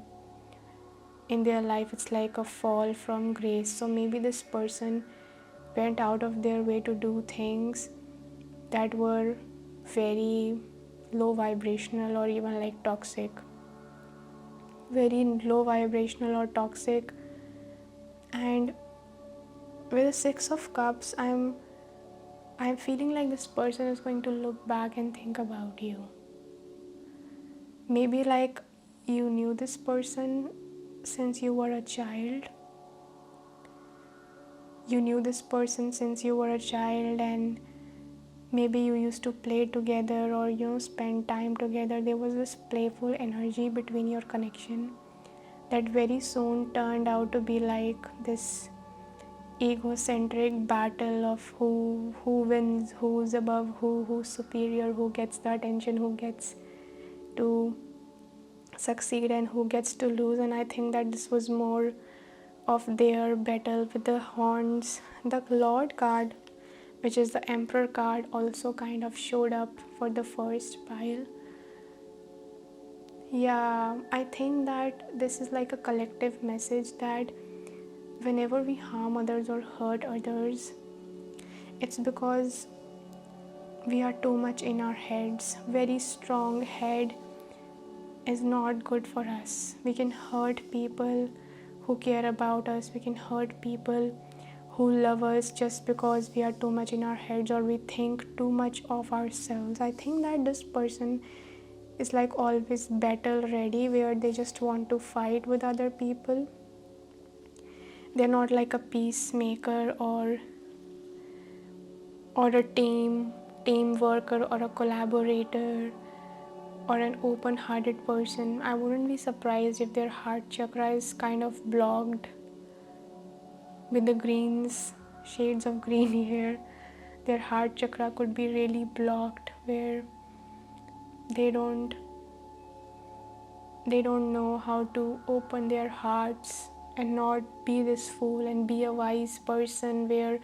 in their life. It's like a fall from grace. So maybe this person went out of their way to do things that were very low vibrational or even like toxic, very low vibrational or toxic. And with the Six of Cups, I'm feeling like this person is going to look back and think about you. Maybe like you knew this person since you were a child. You knew this person since you were a child, and maybe you used to play together or spend time together. There was this playful energy between your connection that very soon turned out to be like this egocentric battle of who wins, who's above who's superior, who gets the attention, who gets to succeed and who gets to lose. And I think that this was more of their battle with the horns. The Lord card, which is the Emperor card, also kind of showed up for the first pile. Yeah, I think that this is like a collective message that whenever we harm others or hurt others, it's because we are too much in our heads. Very strong head is not good for us. We can hurt people who care about us. We can hurt people who love us just because we are too much in our heads or we think too much of ourselves. I think that this person is like always battle ready, where they just want to fight with other people. They're not like a peacemaker or a team worker or a collaborator or an open-hearted person. I wouldn't be surprised if their heart chakra is kind of blocked with the shades of green here. Their heart chakra could be really blocked, where they don't know how to open their hearts and not be this fool and be a wise person, where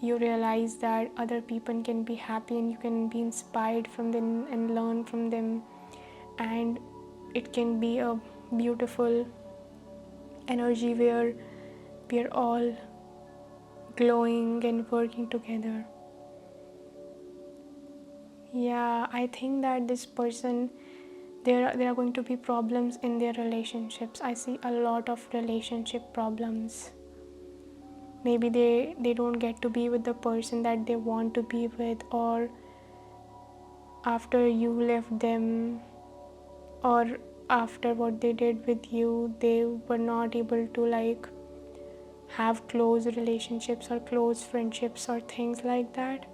you realize that other people can be happy and you can be inspired from them and learn from them, and it can be a beautiful energy where we are all glowing and working together. Yeah, I think that this person, there are going to be problems in their relationships. I see a lot of relationship problems. Maybe they don't get to be with the person that they want to be with, or after you left them, or after what they did with you, they were not able to like have close relationships or close friendships or things like that.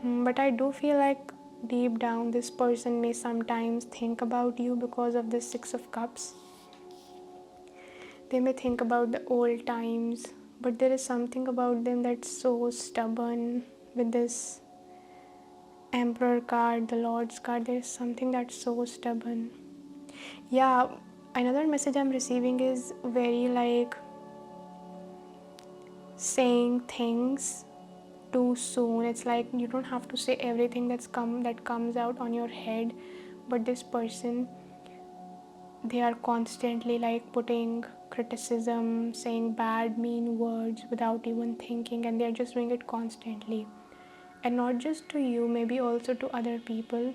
But I do feel like deep down this person may sometimes think about you because of the Six of Cups. They may think about the old times, but there is something about them that's so stubborn. With this Emperor card, the Lord's card, there is something that's so stubborn. Yeah, another message I'm receiving is very like saying things too soon. It's like you don't have to say everything that comes out on your head, but this person, they are constantly like putting criticism, saying bad mean words without even thinking, and they're just doing it constantly, and not just to you, maybe also to other people.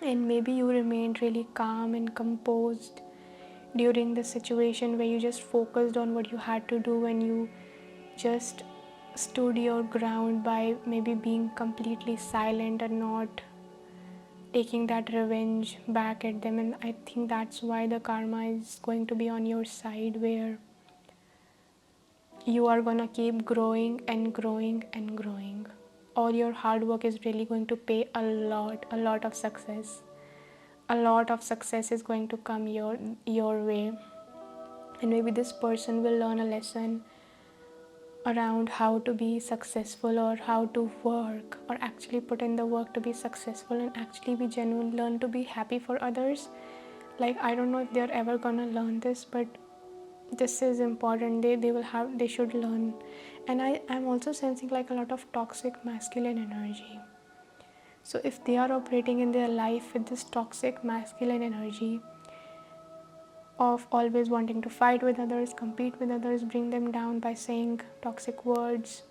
And maybe you remained really calm and composed during the situation, where you just focused on what you had to do, and you just stood your ground by maybe being completely silent and not taking that revenge back at them. And I think that's why the karma is going to be on your side, where you are gonna keep growing and growing and growing. All your hard work is really going to pay a lot of success. A lot of success is going to come your way, and maybe this person will learn a lesson around how to be successful, or how to work, or actually put in the work to be successful and actually be genuine, learn to be happy for others. Like, I don't know if they're ever gonna learn this, but this is important. They should learn. And I'm also sensing like a lot of toxic masculine energy. So if they are operating in their life with this toxic masculine energy of always wanting to fight with others, compete with others, bring them down by saying toxic words,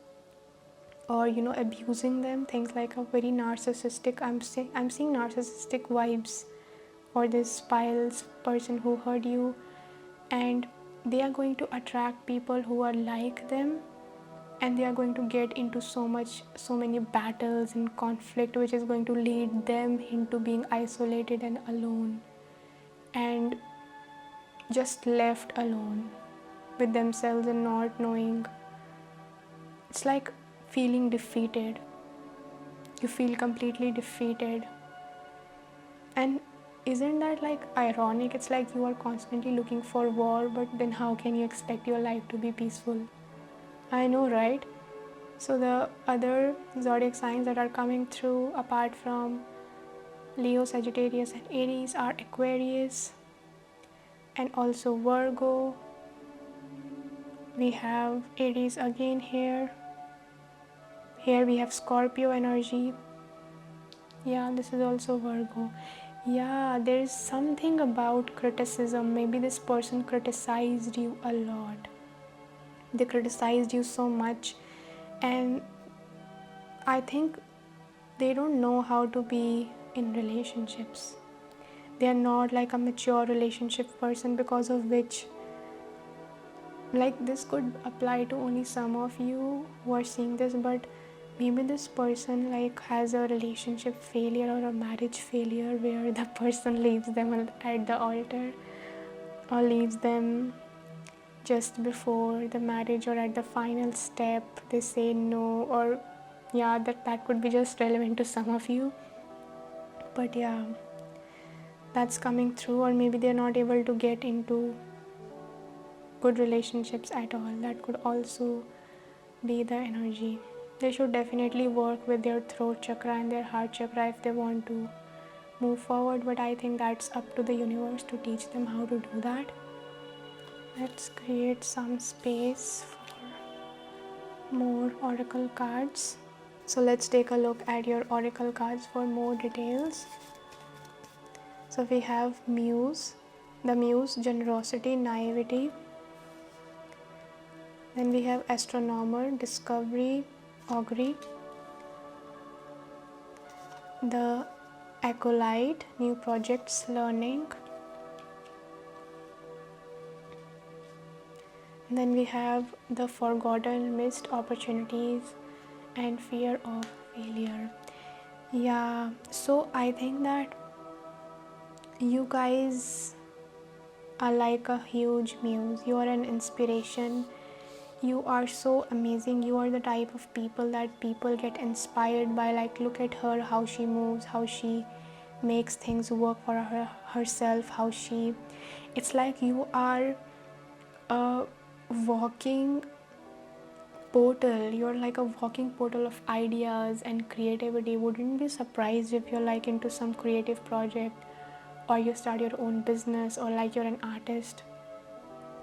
or abusing them, things like a very narcissistic, I'm seeing narcissistic vibes, or this piles person who hurt you, and they are going to attract people who are like them, and they are going to get into so many battles and conflict, which is going to lead them into being isolated and alone, and just left alone with themselves and not knowing. It's like feeling defeated. You feel completely defeated. And isn't that like ironic? It's like you are constantly looking for war, but then how can you expect your life to be peaceful? I know, right? So the other zodiac signs that are coming through apart from Leo, Sagittarius and Aries are Aquarius and also Virgo. We have Aries again here. Here we have Scorpio energy. Yeah, this is also Virgo. Yeah, there is something about criticism. Maybe this person criticized you a lot. They criticized you so much, and I think they don't know how to be in relationships. They are not like a mature relationship person, because of which, like, this could apply to only some of you who are seeing this, but maybe this person like has a relationship failure or a marriage failure where the person leaves them at the altar, or leaves them just before the marriage, or at the final step they say no, or yeah, that could be just relevant to some of you. But yeah, that's coming through. Or maybe they're not able to get into good relationships at all. That could also be the energy. They should definitely work with their throat chakra and their heart chakra if they want to move forward, but I think that's up to the universe to teach them how to do that. Let's create some space for more oracle cards. So let's take a look at your oracle cards for more details. So we have Muse, the Muse, generosity, naivety. Then we have Astronomer, discovery, augury. The Acolyte, new projects, learning. And then we have the Forgotten, missed opportunities, and fear of failure. Yeah, so I think that you guys are like a huge muse. You are an inspiration. You are so amazing. You are the type of people that people get inspired by. Like, look at her, how she moves, how she makes things work for herself, how she, it's like you are a walking portal. You're like a walking portal of ideas and creativity. Wouldn't be surprised if you're like into some creative project, or you start your own business, or like you're an artist.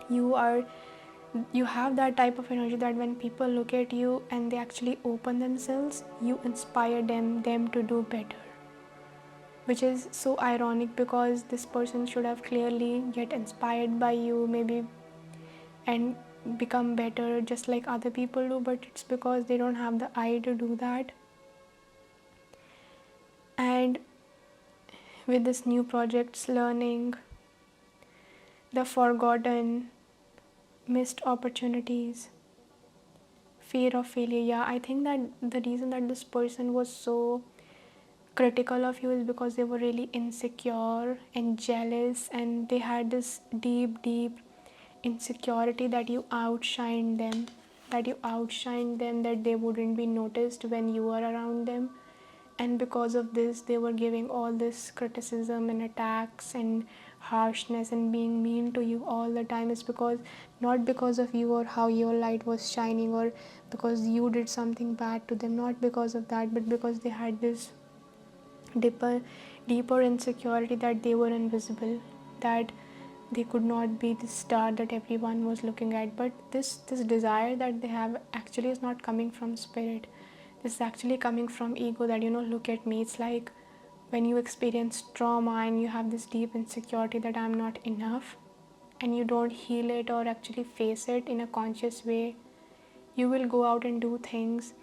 You have that type of energy that when people look at you and they actually open themselves, you inspire them to do better, which is so ironic, because this person should have clearly get inspired by you maybe and become better just like other people do, but it's because they don't have the eye to do that. And with this new projects, learning, the forgotten, missed opportunities, fear of failure. Yeah, I think that the reason that this person was so critical of you is because they were really insecure and jealous, and they had this deep insecurity that you outshined them, that they wouldn't be noticed when you were around them. And because of this, they were giving all this criticism and attacks and harshness and being mean to you all the time. It's because, not because of you or how your light was shining, or because you did something bad to them, not because of that, but because they had this deeper insecurity that they were invisible, that they could not be the star that everyone was looking at. But this desire that they have actually is not coming from spirit. This is actually coming from ego, that look at me. It's like when you experience trauma and you have this deep insecurity that I'm not enough, and you don't heal it or actually face it in a conscious way, you will go out and do things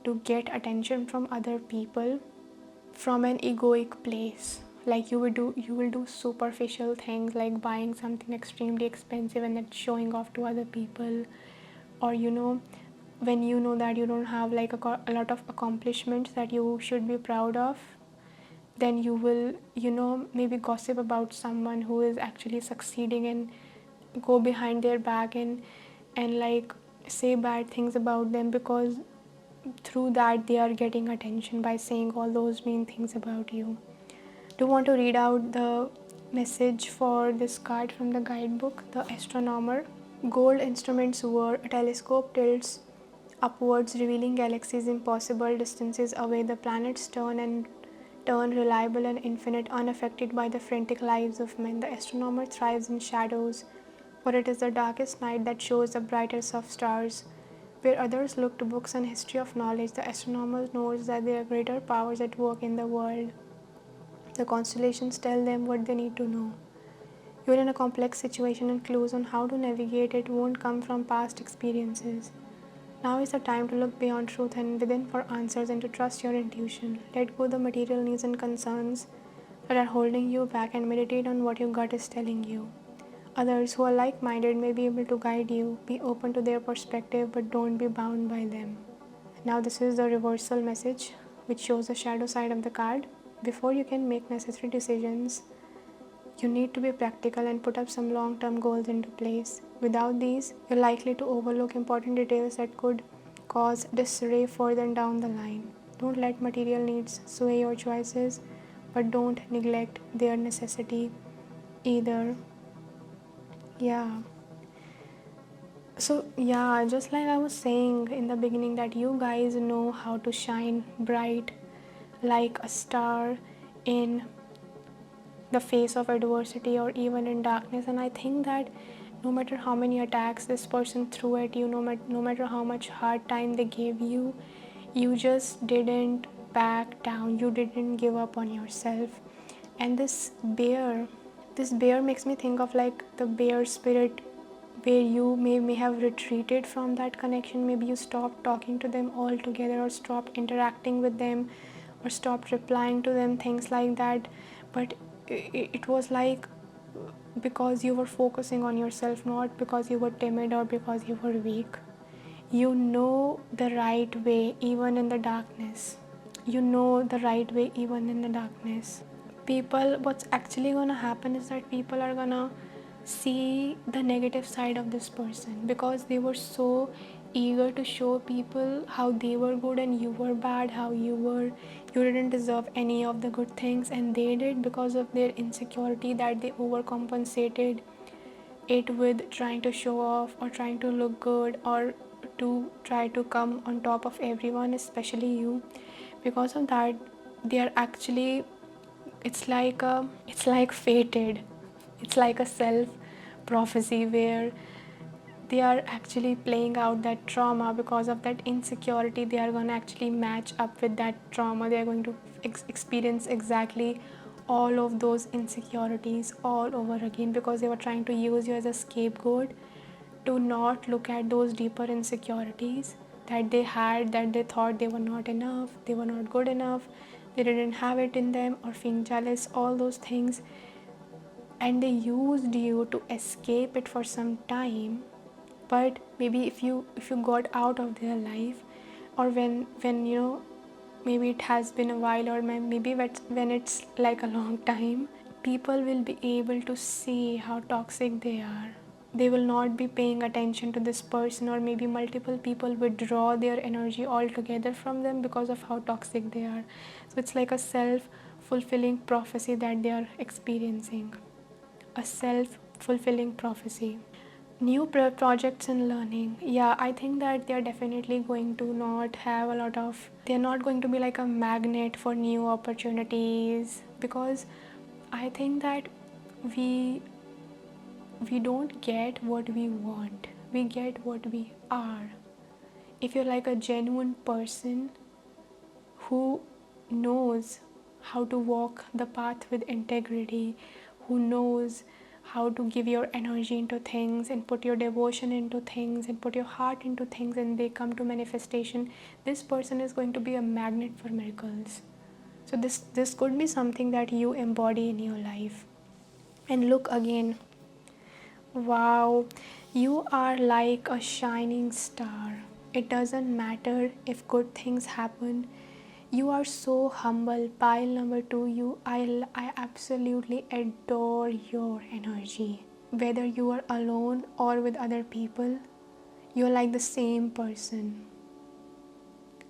to get attention from other people from an egoic place. Like you will do superficial things like buying something extremely expensive and then showing off to other people. Or when you know that you don't have like a lot of accomplishments that you should be proud of, then you will maybe gossip about someone who is actually succeeding, and go behind their back and like say bad things about them, because through that they are getting attention by saying all those mean things about you. Do you want to read out the message for this card from the guidebook, The Astronomer? Gold instruments whir, a telescope tilts upwards, revealing galaxies impossible distances away. The planets turn reliable and infinite, unaffected by the frantic lives of men. The astronomer thrives in shadows, for it is the darkest night that shows the brightest of stars. Where others look to books and history of knowledge, the astronomer knows that there are greater powers at work in the world. The constellations tell them what they need to know. You are in a complex situation, and clues on how to navigate it won't come from past experiences. Now is the time to look beyond truth and within for answers, and to trust your intuition. Let go the material needs and concerns that are holding you back, and meditate on what your gut is telling you. Others who are like minded may be able to guide you. Be open to their perspective, but don't be bound by them. Now, this is the reversal message, which shows the shadow side of the card. Before you can make necessary decisions, you need to be practical and put up some long term goals into place. Without these, you're likely to overlook important details that could cause disarray further down the line. Don't let material needs sway your choices, but don't neglect their necessity either. Yeah. So, yeah, just like I was saying in the beginning, that you guys know how to shine bright like a star in the face of adversity or even in darkness. And I think that no matter how many attacks this person threw at you, no matter how much hard time they gave you, you just didn't back down, you didn't give up on yourself. And this bear makes me think of like the bear spirit, where you may have retreated from that connection. Maybe you stopped talking to them altogether, or stopped interacting with them, or stopped replying to them, things like that. But it was like because you were focusing on yourself, not because you were timid or because you were weak. You know the right way even in the darkness. You know the right way even in the darkness. People, what's actually gonna happen is that people are gonna see the negative side of this person, because they were so eager to show people how they were good and you were bad, how you didn't deserve any of the good things, and they did, because of their insecurity, that they overcompensated it with trying to show off or trying to look good, or to try to come on top of everyone, especially you. Because of that, they are actually, it's like fated. It's like a self prophecy, where they are actually playing out that trauma. Because of that insecurity, they are going to actually match up with that trauma. They are going to experience exactly all of those insecurities all over again, because they were trying to use you as a scapegoat to not look at those deeper insecurities that they had, that they thought they were not enough, they were not good enough, they didn't have it in them, or feeling jealous, all those things. And they used you to escape it for some time. But maybe if you got out of their life, or when maybe it has been a while, or maybe when it's like a long time, people will be able to see how toxic they are. They will not be paying attention to this person, or maybe multiple people withdraw their energy altogether from them because of how toxic they are. So it's like a self-fulfilling prophecy that they are experiencing. A self-fulfilling prophecy. New projects and learning. Yeah, I think that they are definitely going to not have a lot of, they're not going to be like a magnet for new opportunities, because I think that we we don't get what we want, we get what we are. If you're like a genuine person who knows how to walk the path with integrity, who knows how to give your energy into things and put your devotion into things and put your heart into things, and they come to manifestation, this person is going to be a magnet for miracles. So this could be something that you embody in your life. And look again, wow, you are like a shining star. It doesn't matter if good things happen. You are so humble. Pile number 2, I absolutely adore your energy. Whether you are alone or with other people, you're like the same person.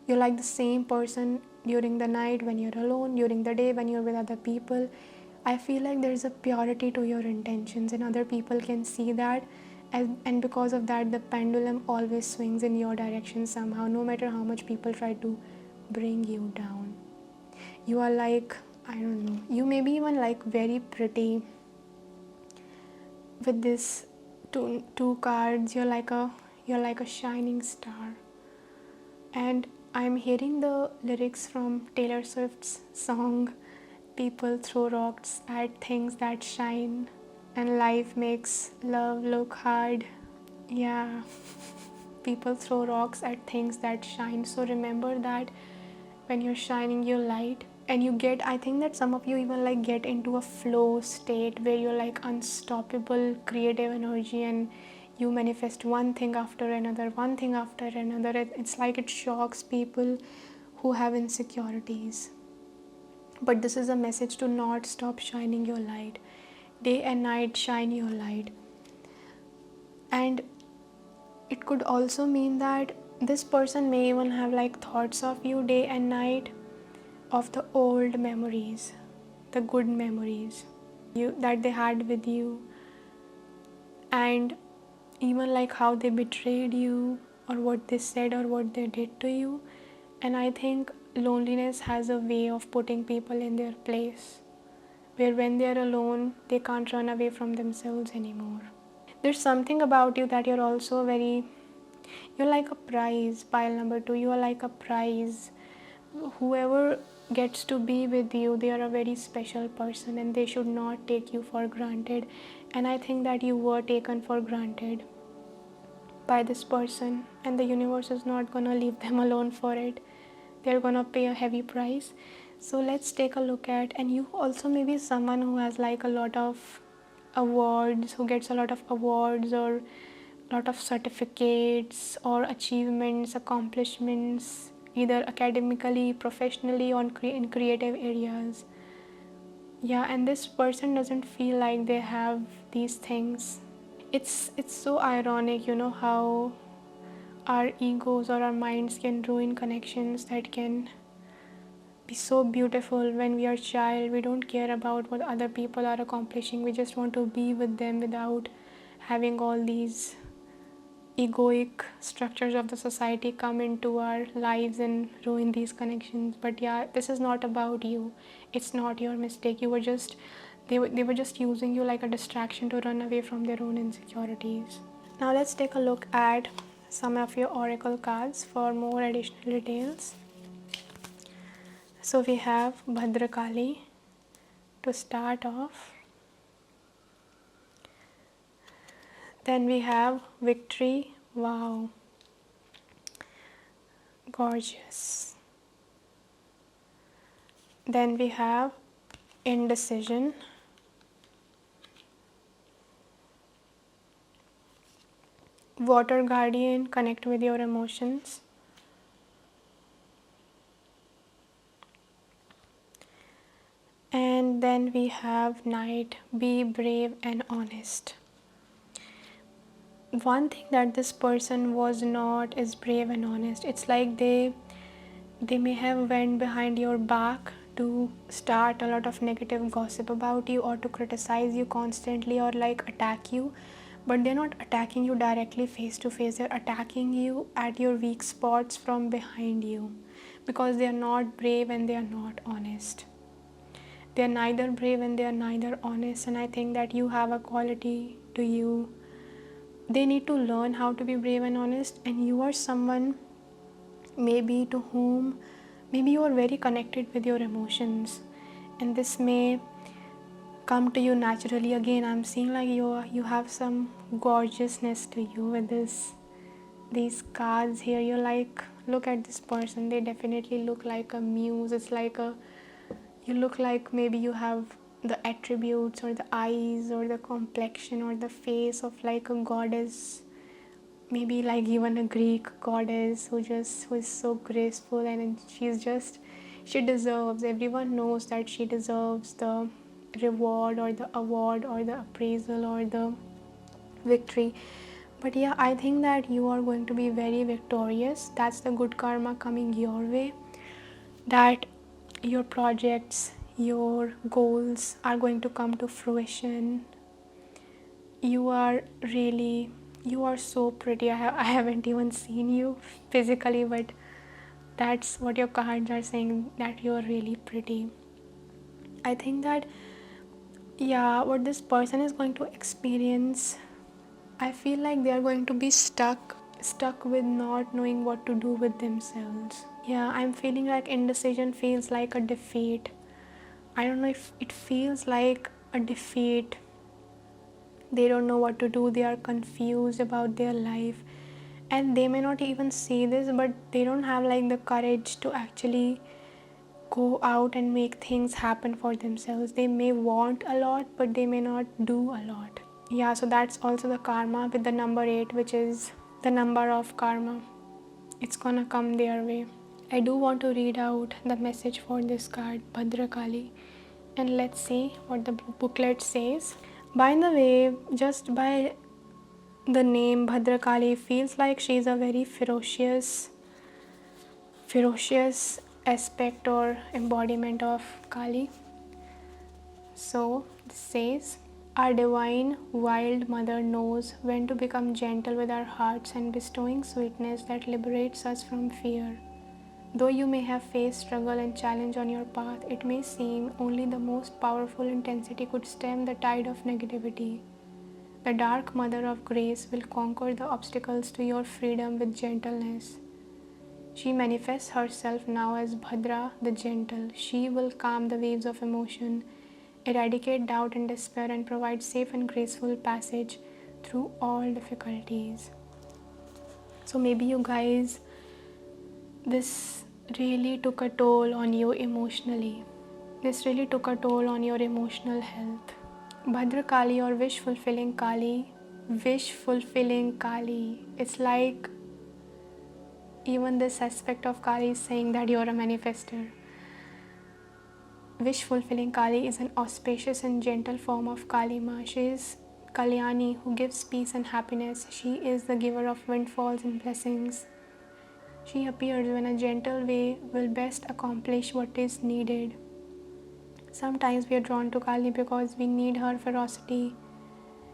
You're like the same person during the night when you're alone, during the day when you're with other people. I feel like there's a purity to your intentions, and other people can see that. And because of that, the pendulum always swings in your direction somehow, no matter how much people try to bring you down. You are like, I don't know, you may be even like very pretty with this two cards. You're like a shining star. And I'm hearing the lyrics from Taylor Swift's song, people throw rocks at things that shine, and life makes love look hard. Yeah, people throw rocks at things that shine. So remember that when you're shining your light, and you get, I think that some of you even like get into a flow state where you're like unstoppable creative energy, and you manifest one thing after another, one thing after another. It's like it shocks people who have insecurities. But this is a message to not stop shining your light. Day and night, shine your light. And it could also mean that this person may even have like thoughts of you day and night, of the old memories, the good memories that they had with you, and even like how they betrayed you, or what they said or what they did to you. And I think loneliness has a way of putting people in their place, where when they're alone, they can't run away from themselves anymore. There's something about you that you're like a prize. Pile number 2, you are like a prize. Whoever gets to be with you, they are a very special person, and they should not take you for granted. And I think that you were taken for granted by this person, and the universe is not gonna leave them alone for it. They're gonna pay a heavy price. So let's take a look at, and you also may be someone who has like a lot of awards, who gets a lot of awards or a lot of certificates or achievements, accomplishments, either academically, professionally, or in creative areas. Yeah, and this person doesn't feel like they have these things. It's so ironic, how our egos or our minds can ruin connections that can be so beautiful. When we are child, we don't care about what other people are accomplishing. We just want to be with them without having all these egoic structures of the society come into our lives and ruin these connections. But yeah, this is not about you. It's not your mistake. They were just using you like a distraction to run away from their own insecurities. Now let's take a look at some of your oracle cards for more additional details. So we have Bhadrakali to start off. Then we have Victory. Wow, gorgeous. Then we have Indecision. Water Guardian, connect with your emotions. And then we have Knight, be brave and honest. One thing that this person was not is brave and honest. It's like they may have went behind your back to start a lot of negative gossip about you, or to criticize you constantly, or like attack you. But they're not attacking you directly face to face. They're attacking you at your weak spots from behind you, because they are not brave and they are not honest. They are neither brave and they are neither honest. And I think that you have a quality to you. They need to learn how to be brave and honest, and you are someone maybe to whom maybe you are very connected with your emotions, and this may come to you naturally. Again, I'm seeing like you have some gorgeousness to you with these cards here. You're like, look at this person, they definitely look like a muse. It's like you look like maybe you have the attributes or the eyes or the complexion or the face of like a goddess, maybe like even a Greek goddess who is so graceful, and she deserves, everyone knows that she deserves the reward or the award or the appraisal or the victory. But yeah, I think that you are going to be very victorious. That's the good karma coming your way, that your projects, your goals are going to come to fruition. You are so pretty. I haven't even seen you physically, but that's what your cards are saying, that you're really pretty. I think that, yeah, what this person is going to experience, I feel like they are going to be stuck with not knowing what to do with themselves. Yeah, I'm feeling like indecision feels like a defeat. I don't know if it feels like a defeat. They don't know what to do, they are confused about their life, and they may not even see this, but they don't have like the courage to actually go out and make things happen for themselves. They may want a lot, but they may not do a lot. Yeah, so that's also the karma with the number 8, which is the number of karma. It's gonna come their way. I do want to read out the message for this card, Bhadrakali, and let's see what the booklet says. By the way, just by the name Bhadrakali, feels like she's a very ferocious aspect or embodiment of Kali. So this says, our divine wild mother knows when to become gentle with our hearts and bestowing sweetness that liberates us from fear. Though you may have faced struggle and challenge on your path, it may seem only the most powerful intensity could stem the tide of negativity. The dark mother of grace will conquer the obstacles to your freedom with gentleness. She manifests herself now as Bhadra the gentle. She will calm the waves of emotion, eradicate doubt and despair, and provide safe and graceful passage through all difficulties. So maybe you guys, this really took a toll on you emotionally. This really took a toll on your emotional health. Bhadra Kali or wish fulfilling Kali. Wish fulfilling Kali. It's like even this aspect of Kali is saying that you're a manifester. Wish fulfilling Kali is an auspicious and gentle form of Kali Ma. She is Kalyani, who gives peace and happiness. She is the giver of windfalls and blessings. She appears when a gentle way will best accomplish what is needed. Sometimes we are drawn to Kali because we need her ferocity.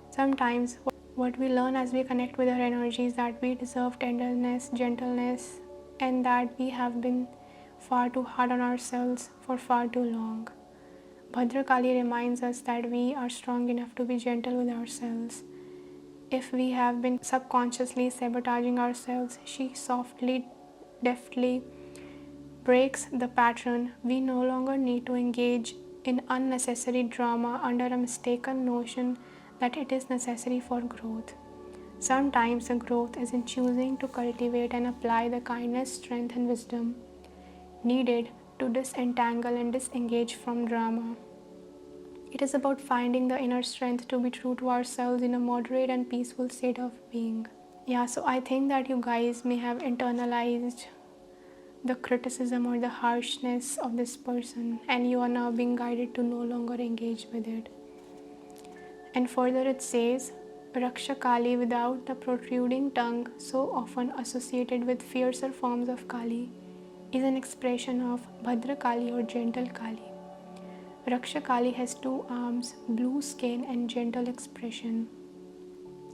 Sometimes what we learn as we connect with her energy is that we deserve tenderness, gentleness, and that we have been far too hard on ourselves for far too long. Bhadra Kali reminds us that we are strong enough to be gentle with ourselves. If we have been subconsciously sabotaging ourselves, she softly, deftly breaks the pattern. We no longer need to engage in unnecessary drama under a mistaken notion that it is necessary for growth. Sometimes the growth is in choosing to cultivate and apply the kindness, strength, and wisdom needed to disentangle and disengage from drama. It is about finding the inner strength to be true to ourselves in a moderate and peaceful state of being. Yeah, so I think that you guys may have internalized the criticism or the harshness of this person, and you are now being guided to no longer engage with it. And further it says, Raksha Kali, without the protruding tongue so often associated with fiercer forms of Kali, is an expression of Bhadra Kali or gentle Kali. Raksha Kali has 2 arms, blue skin, and gentle expression.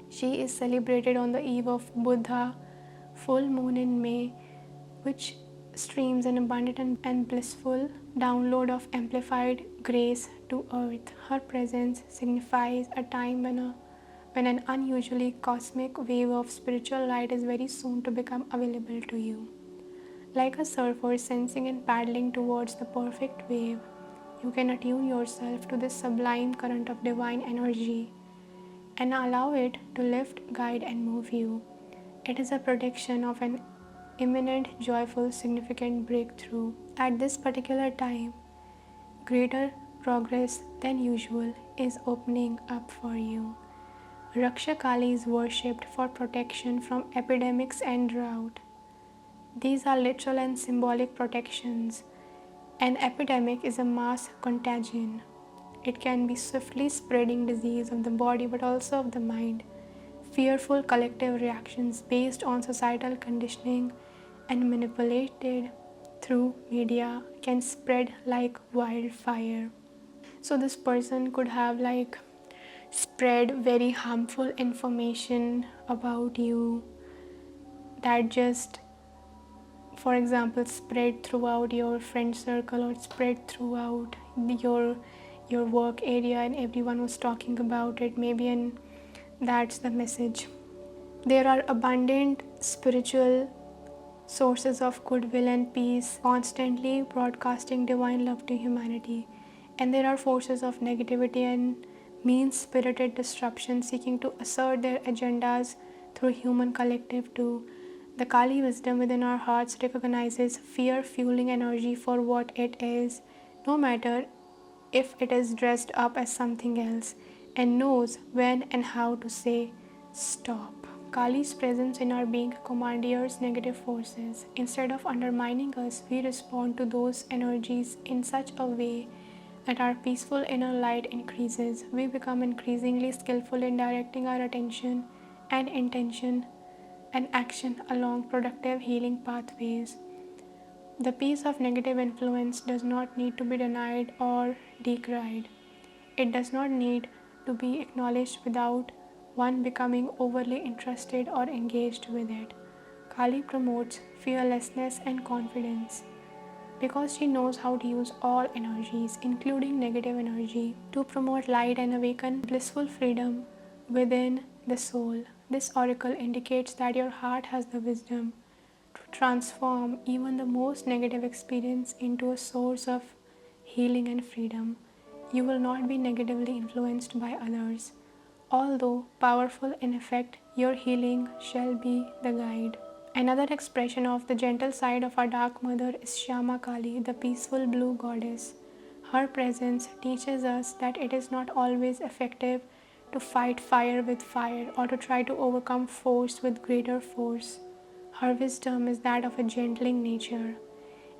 She is celebrated on the eve of Buddha, full moon in May, which streams an abundant and blissful download of amplified grace to earth. Her presence signifies a time when a when an unusually cosmic wave of spiritual light is very soon to become available to you. Like a surfer sensing and paddling towards the perfect wave, you can attune yourself to this sublime current of divine energy and allow it to lift, guide, and move you. It is a prediction of an imminent, joyful, significant breakthrough. At this particular time, greater progress than usual is opening up for you. Raksha Kali is worshipped for protection from epidemics and drought. These are literal and symbolic protections. An epidemic is a mass contagion. It can be swiftly spreading disease of the body but also of the mind. Fearful collective reactions based on societal conditioning and manipulated through media can spread like wildfire. So this person could have spread very harmful information about you that just, for example, spread throughout your friend circle or spread throughout your work area and everyone was talking about it maybe, and that's the message. There are abundant spiritual sources of goodwill and peace constantly broadcasting divine love to humanity, and there are forces of negativity and mean spirited disruption seeking to assert their agendas through human collective too. The Kali wisdom within our hearts recognizes fear fueling energy for what it is, no matter if it is dressed up as something else, and knows when and how to say stop. Kali's presence in our being commandeers negative forces. Instead of undermining us, we respond to those energies in such a way that our peaceful inner light increases. We become increasingly skillful in directing our attention and intention and action along productive healing pathways. The peace of negative influence does not need to be denied or decried. It does not need to be acknowledged without one becoming overly interested or engaged with it. Kali promotes fearlessness and confidence because she knows how to use all energies, including negative energy, to promote light and awaken blissful freedom within the soul. This oracle indicates that your heart has the wisdom to transform even the most negative experience into a source of healing and freedom. You will not be negatively influenced by others. Although powerful in effect, your healing shall be the guide. Another expression of the gentle side of our dark mother is Shyama Kali, the peaceful blue goddess. Her presence teaches us that it is not always effective to fight fire with fire or to try to overcome force with greater force. Her wisdom is that of a gentling nature,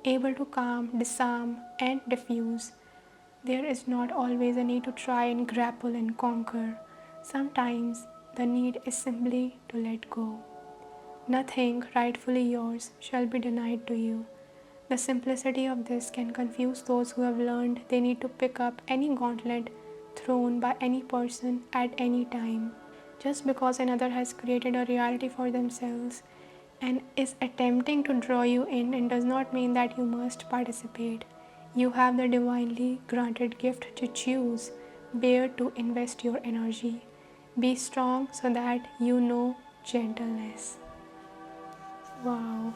able to calm, disarm, and diffuse. There is not always a need to try and grapple and conquer. Sometimes the need is simply to let go. Nothing rightfully yours shall be denied to you. The simplicity of this can confuse those who have learned they need to pick up any gauntlet thrown by any person at any time. Just because another has created a reality for themselves and is attempting to draw you in, and does not mean that you must participate. You have the divinely granted gift to choose where to invest your energy. Be strong so that you know gentleness. Wow.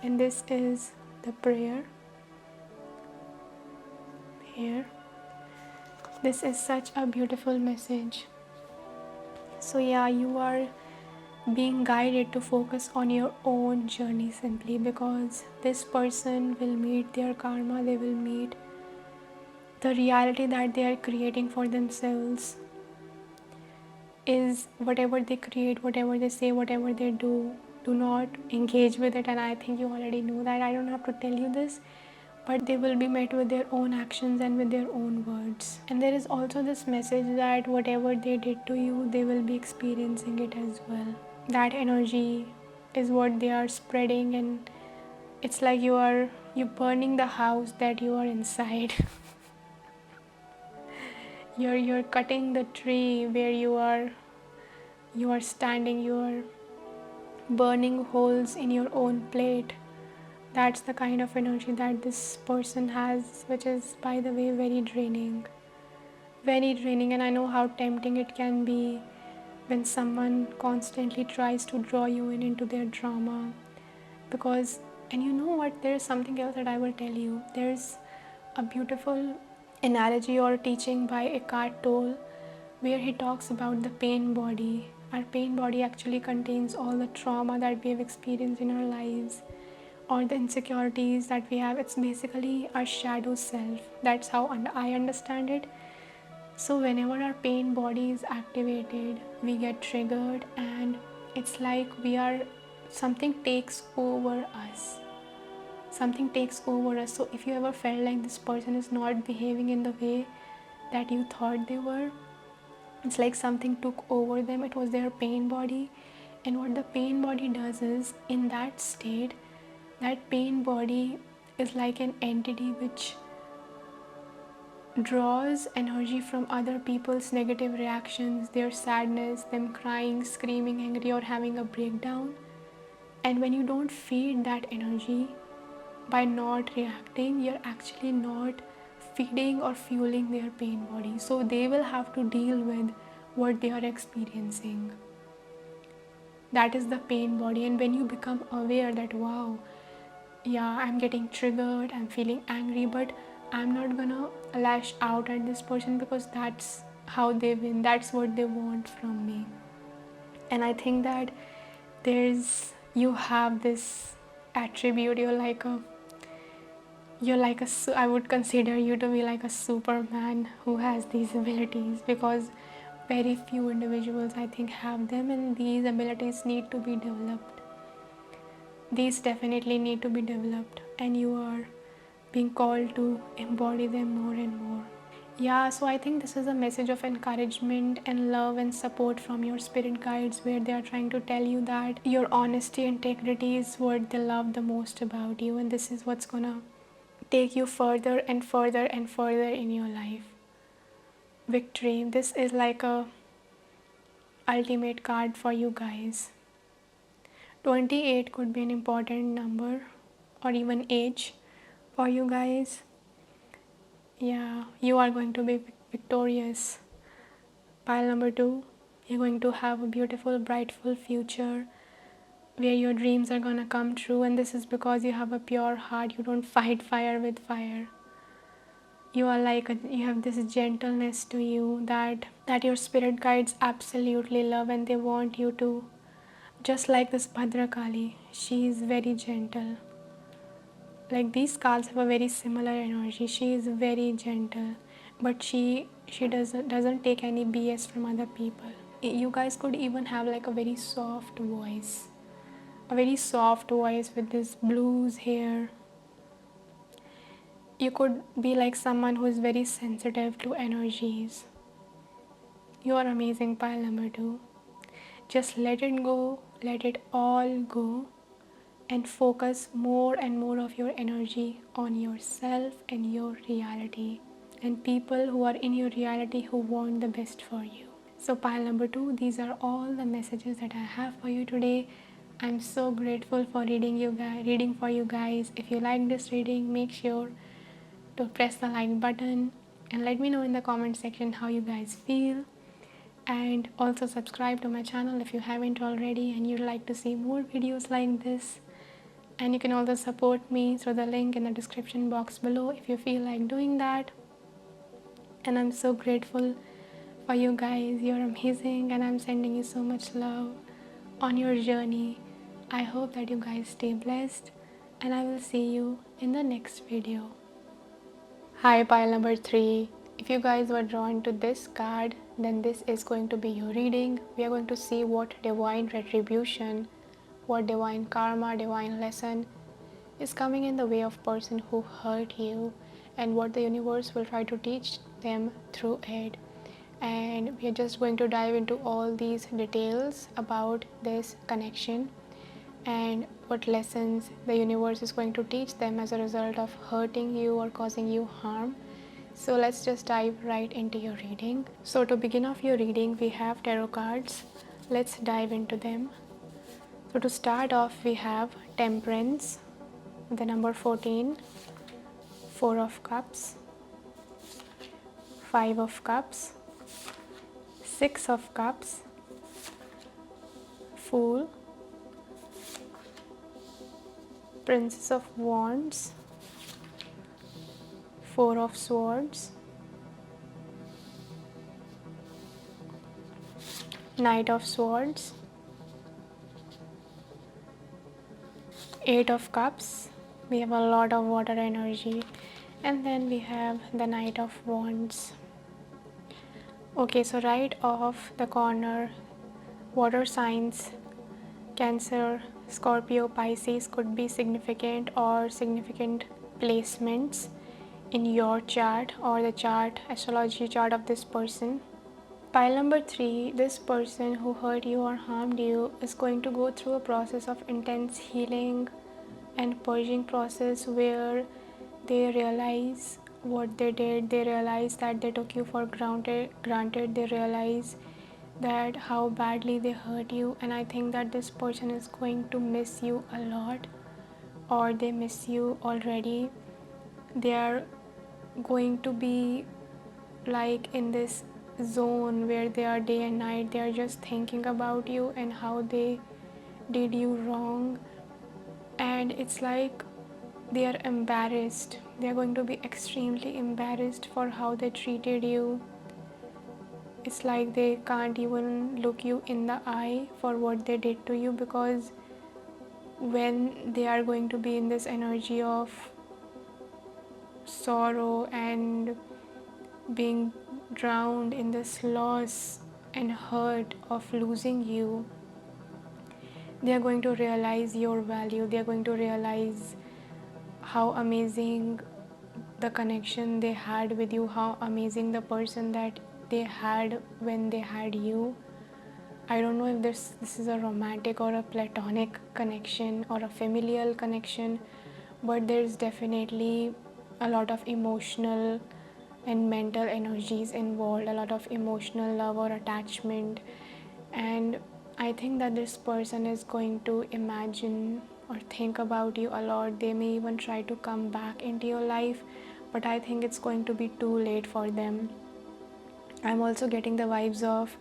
And this is the prayer here. This is such a beautiful message. So, yeah, you are being guided to focus on your own journey simply because this person will meet their karma, they will meet the reality that they are creating for themselves. Is whatever they create, whatever they say, whatever they do not engage with it. And I think you already know that, I don't have to tell you this, but they will be met with their own actions and with their own words. And there is also this message that whatever they did to you, they will be experiencing it as well. That energy is what they are spreading, and it's like you're burning the house that you are inside. you're cutting the tree where you are standing, you are burning holes in your own plate. That's the kind of energy that this person has, which is, by the way, very draining. And I know how tempting it can be when someone constantly tries to draw you into their drama. Because, and you know what, there's something else that I will tell you. There's a beautiful analogy or teaching by A Card.mins where he talks about the pain body. Our pain body actually contains all the trauma that we have experienced in our lives, or the insecurities that we have. It's basically our shadow self. That's how I understand it. So whenever our pain body is activated, we get triggered, and it's like something takes over us. Something takes over us. So if you ever felt like this person is not behaving in the way that you thought they were, it's like something took over them. It was their pain body. And what the pain body does is, in that state, that pain body is like an entity which draws energy from other people's negative reactions, their sadness, them crying, screaming, angry, or having a breakdown. And when you don't feed that energy by not reacting, you're actually not feeding or fueling their pain body. So they will have to deal with what they are experiencing. That is the pain body. And when you become aware that, wow, yeah, I'm getting triggered, I'm feeling angry, but I'm not gonna lash out at this person because that's how they win, that's what they want from me. And I think that you have this attribute. I would consider you to be like a Superman who has these abilities, because very few individuals, I think, have them, and these abilities need to be developed. These definitely need to be developed, and you are being called to embody them more and more. Yeah, so I think this is a message of encouragement and love and support from your spirit guides, where they are trying to tell you that your honesty and integrity is what they love the most about you, and this is what's gonna take you further and further and further in your life. Victory. This is like a ultimate card for you guys. 28 could be an important number, or even age for you guys. Yeah, you are going to be victorious. Pile number 2, you're going to have a beautiful, brightful future where your dreams are gonna come true, and this is because you have a pure heart. You don't fight fire with fire. You have this gentleness to you that your spirit guides absolutely love, and they want you to. Just like this Bhadrakali, she is very gentle. Like, these cards have a very similar energy. She is very gentle, but she doesn't take any BS from other people. You guys could even have like a very soft voice. A very soft voice with this blues hair. You could be like someone who is very sensitive to energies. You are amazing, pile number 2. Just let it go, let it all go, and focus more and more of your energy on yourself and your reality, and people who are in your reality who want the best for you. So pile number 2, these are all the messages that I have for you today. I'm so grateful for reading for you guys. If you like this reading, make sure to press the like button and let me know in the comment section how you guys feel. And also subscribe to my channel if you haven't already and you'd like to see more videos like this. And you can also support me through the link in the description box below if you feel like doing that. And I'm so grateful for you guys. You're amazing, and I'm sending you so much love on your journey. I hope that you guys stay blessed, and I will see you in the next video. Hi, pile number 3. If you guys were drawn to this card, then this is going to be your reading. We are going to see what divine retribution, what divine karma, divine lesson is coming in the way of person who hurt you, and what the universe will try to teach them through it. And we are just going to dive into all these details about this connection and what lessons the universe is going to teach them as a result of hurting you or causing you harm. So let's just dive right into your reading. So to begin off your reading, we have tarot cards. Let's dive into them. So to start off, we have Temperance, the number 14, 4 of Cups, 5 of Cups, 6 of Cups, Fool, Princess of Wands, Four of Swords, Knight of Swords, Eight of Cups. We have a lot of water energy, and then we have the Knight of Wands. Okay, so right off the corner, water signs, Cancer, Scorpio, Pisces could be significant or significant placements in your chart or the chart, astrology chart of this person. Pile number 3, this person who hurt you or harmed you is going to go through a process of intense healing and purging process where they realize what they did, they realize that they took you for granted, they realize that how badly they hurt you, and I think that this person is going to miss you a lot, or they miss you already. They are going to be like in this zone where they are day and night, they are just thinking about you and how they did you wrong, and it's like they are embarrassed. They are going to be extremely embarrassed for how they treated you. It's like they can't even look you in the eye for what they did to you, because when they are going to be in this energy of sorrow and being drowned in this loss and hurt of losing you, they are going to realize your value. They are going to realize how amazing the connection they had with you, how amazing the person that they had when they had you. I don't know if this is a romantic or a platonic connection or a familial connection, but there's definitely a lot of emotional and mental energies involved, a lot of emotional love or attachment. And I think that this person is going to imagine or think about you a lot. They may even try to come back into your life, but I think it's going to be too late for them. I'm also getting the vibes of,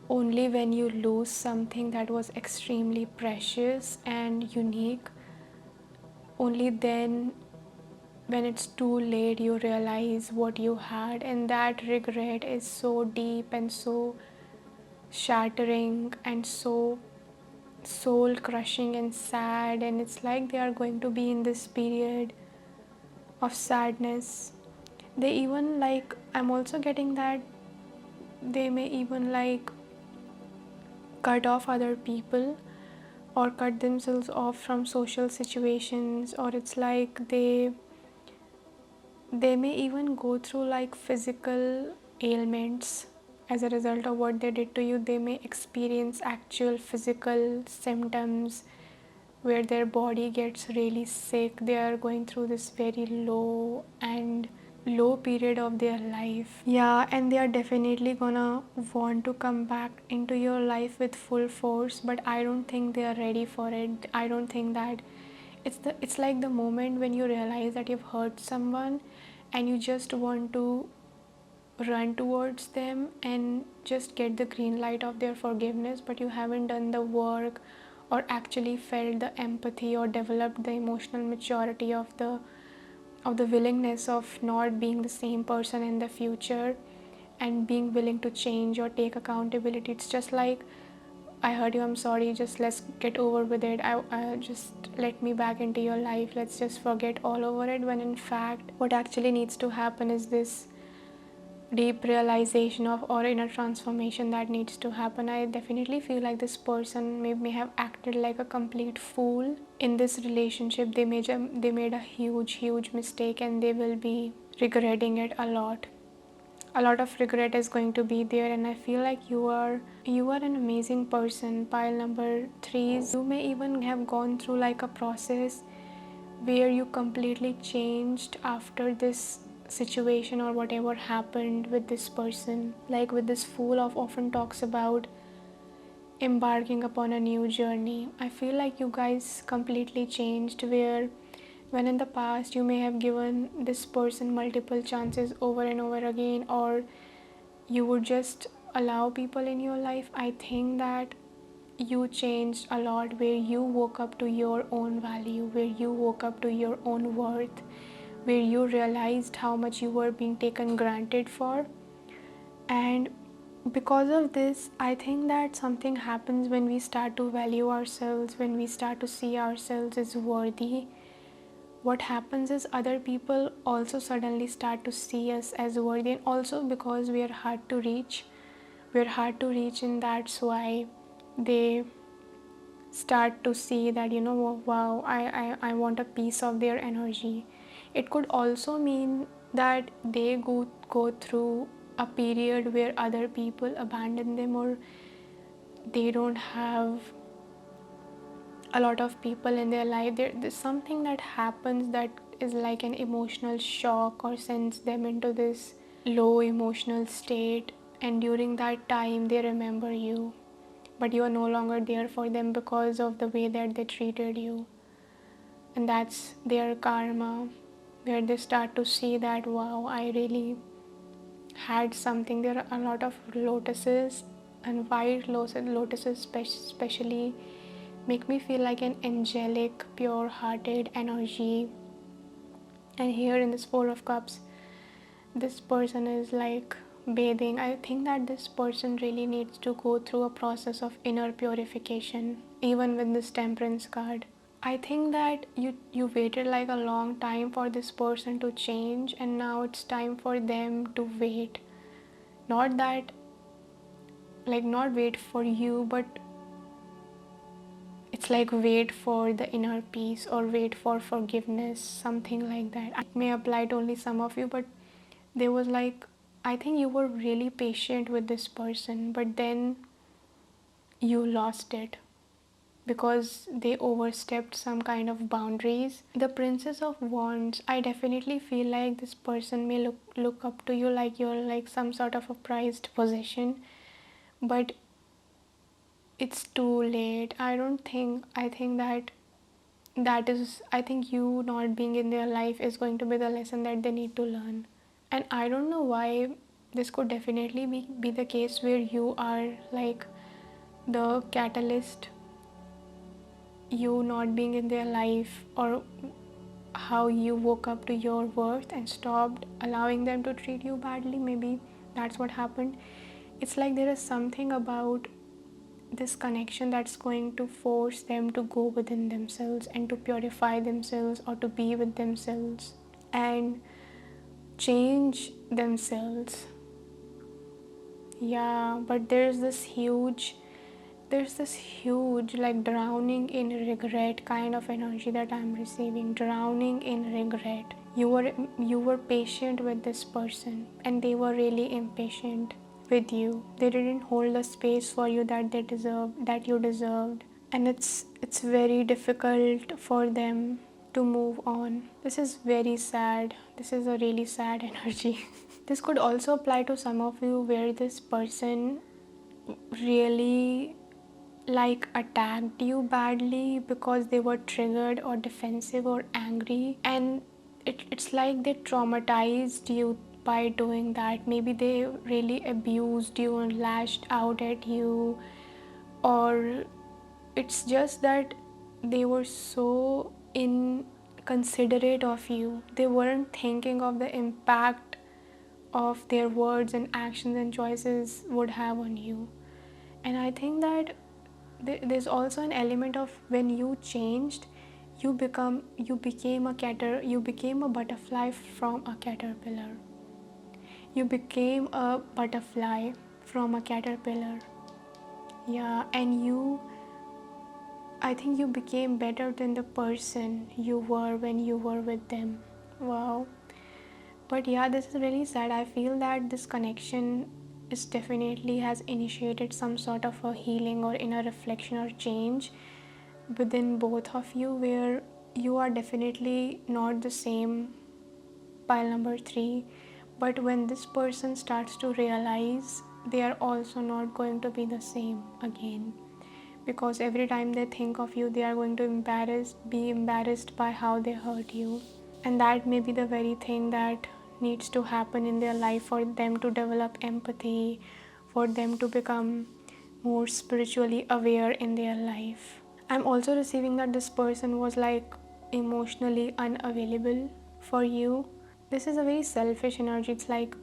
only when you lose something that was extremely precious and unique, only then, when it's too late, you realize what you had, and that regret is so deep and so shattering and so soul crushing and sad. And it's like they are going to be in this period of sadness. They even, like, I'm also getting that they may even like cut off other people or cut themselves off from social situations, or it's like they may even go through like physical ailments as a result of what they did to you. They may experience actual physical symptoms where their body gets really sick. They are going through this very low period of their life. Yeah, and they are definitely gonna want to come back into your life with full force, but I don't think they are ready for it. I don't think that it's like the moment when you realize that you've hurt someone and you just want to run towards them and just get the green light of their forgiveness, but you haven't done the work or actually felt the empathy or developed the emotional maturity of the willingness of not being the same person in the future and being willing to change or take accountability. It's just like, I heard you, I'm sorry, just let's get over with it. I just let me back into your life, let's just forget all over it, when in fact what actually needs to happen is this deep realization of or inner transformation that needs to happen. I definitely feel like this person may have acted like a complete fool in this relationship. They made a huge mistake and they will be regretting it a lot. A lot of regret is going to be there, and I feel like you are an amazing person. Pile number 3, you may even have gone through like a process where you completely changed after this situation or whatever happened with this person. Like with this fool of often talks about embarking upon a new journey. I feel like you guys completely changed, where when in the past you may have given this person multiple chances over and over again, or you would just allow people in your life, I think that you changed a lot, where you woke up to your own value, where you woke up to your own worth, where you realized how much you were being taken granted for. And because of this, I think that something happens when we start to value ourselves, when we start to see ourselves as worthy. What happens is other people also suddenly start to see us as worthy, and also because we are hard to reach, and that's why they start to see that, wow, I want a piece of their energy. It could also mean that they go through a period where other people abandon them, or they don't have a lot of people in their life. There's something that happens that is like an emotional shock, or sends them into this low emotional state, and during that time they remember you, but you are no longer there for them because of the way that they treated you. And that's their karma, where they start to see that, wow, I really had something. There are a lot of lotuses, and white lotuses especially make me feel like an angelic, pure hearted energy. And here in this Four of Cups, this person is like bathing. I think that this person really needs to go through a process of inner purification, even with this Temperance card. I think that you waited like a long time for this person to change, and now it's time for them to wait. Not that, like, not wait for you, but it's like wait for the inner peace, or wait for forgiveness, something like that. It may apply to only some of you, but there was like, I think you were really patient with this person, but then you lost it because they overstepped some kind of boundaries. The Princess of Wands, I definitely feel like this person may look up to you like you're like some sort of a prized possession, but it's too late. I think I think you not being in their life is going to be the lesson that they need to learn. And I don't know why this could definitely be the case, where you are like the catalyst, you not being in their life, or how you woke up to your worth and stopped allowing them to treat you badly. Maybe that's what happened. It's like there is something about this connection that's going to force them to go within themselves and to purify themselves, or to be with themselves and change themselves. Yeah, but there's this huge like drowning in regret kind of energy that I'm receiving. Drowning in regret. You were patient with this person, and they were really impatient with you. They didn't hold the space for you that you deserved. And it's very difficult for them to move on. This is very sad. This is a really sad energy. This could also apply to some of you, where this person really like attacked you badly because they were triggered or defensive or angry, and it's like they traumatized you by doing that. Maybe they really abused you and lashed out at you, or it's just that they were so inconsiderate of you. They weren't thinking of the impact of their words and actions and choices would have on you. And I think that there's also an element of when you changed, you became a butterfly from a caterpillar. You became a butterfly from a caterpillar. Yeah, and I think you became better than the person you were when you were with them. Wow. But yeah, this is really sad. I feel that this connection is definitely has initiated some sort of a healing or inner reflection or change within both of you, where you are definitely not the same, pile number 3. But when this person starts to realize, they are also not going to be the same again, because every time they think of you, they are going to be embarrassed by how they hurt you. And that may be the very thing that needs to happen in their life for them to develop empathy, for them to become more spiritually aware in their life. I'm also receiving that this person was like emotionally unavailable for you. This is a very selfish energy. It's like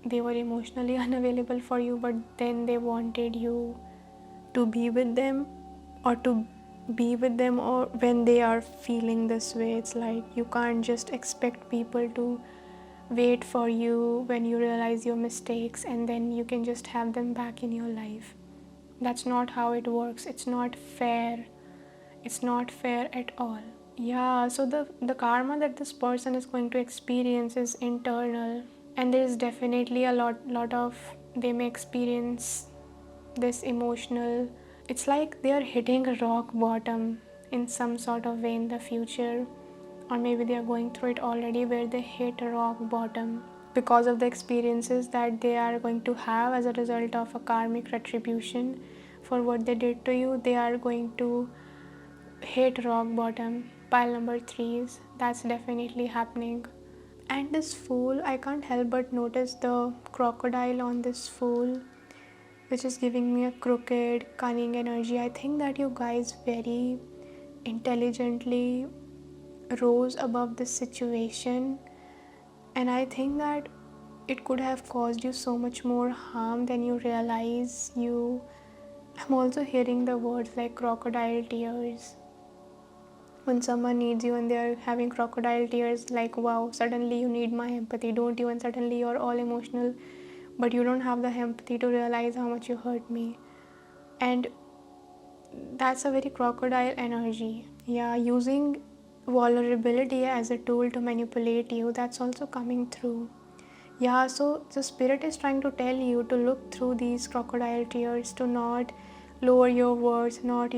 they were emotionally unavailable for you, but then they wanted you to be with them, or to be with them, or when they are feeling this way. It's like you can't just expect people to wait for you when you realize your mistakes and then you can just have them back in your life. That's not how it works. It's not fair. It's not fair at all. Yeah, so the karma that this person is going to experience is internal, and there is definitely a lot of, they may experience this emotional, it's like they are hitting a rock bottom in some sort of way in the future, or maybe they are going through it already, where they hit a rock bottom because of the experiences that they are going to have as a result of a karmic retribution for what they did to you. They are going to hit rock bottom. Pile number 3s, that's definitely happening. And this fool, I can't help but notice the crocodile on this fool, which is giving me a crooked, cunning energy. I think that you guys very intelligently rose above this situation, and I think that it could have caused you so much more harm than you realize. I'm also hearing the words like crocodile tears. When someone needs you and they're having crocodile tears, like, wow, suddenly you need my empathy, don't you? And suddenly you're all emotional, but you don't have the empathy to realize how much you hurt me. And that's a very crocodile energy. Yeah, using vulnerability as a tool to manipulate you, that's also coming through. Yeah, so the spirit is trying to tell you to look through these crocodile tears, to not lower your words, not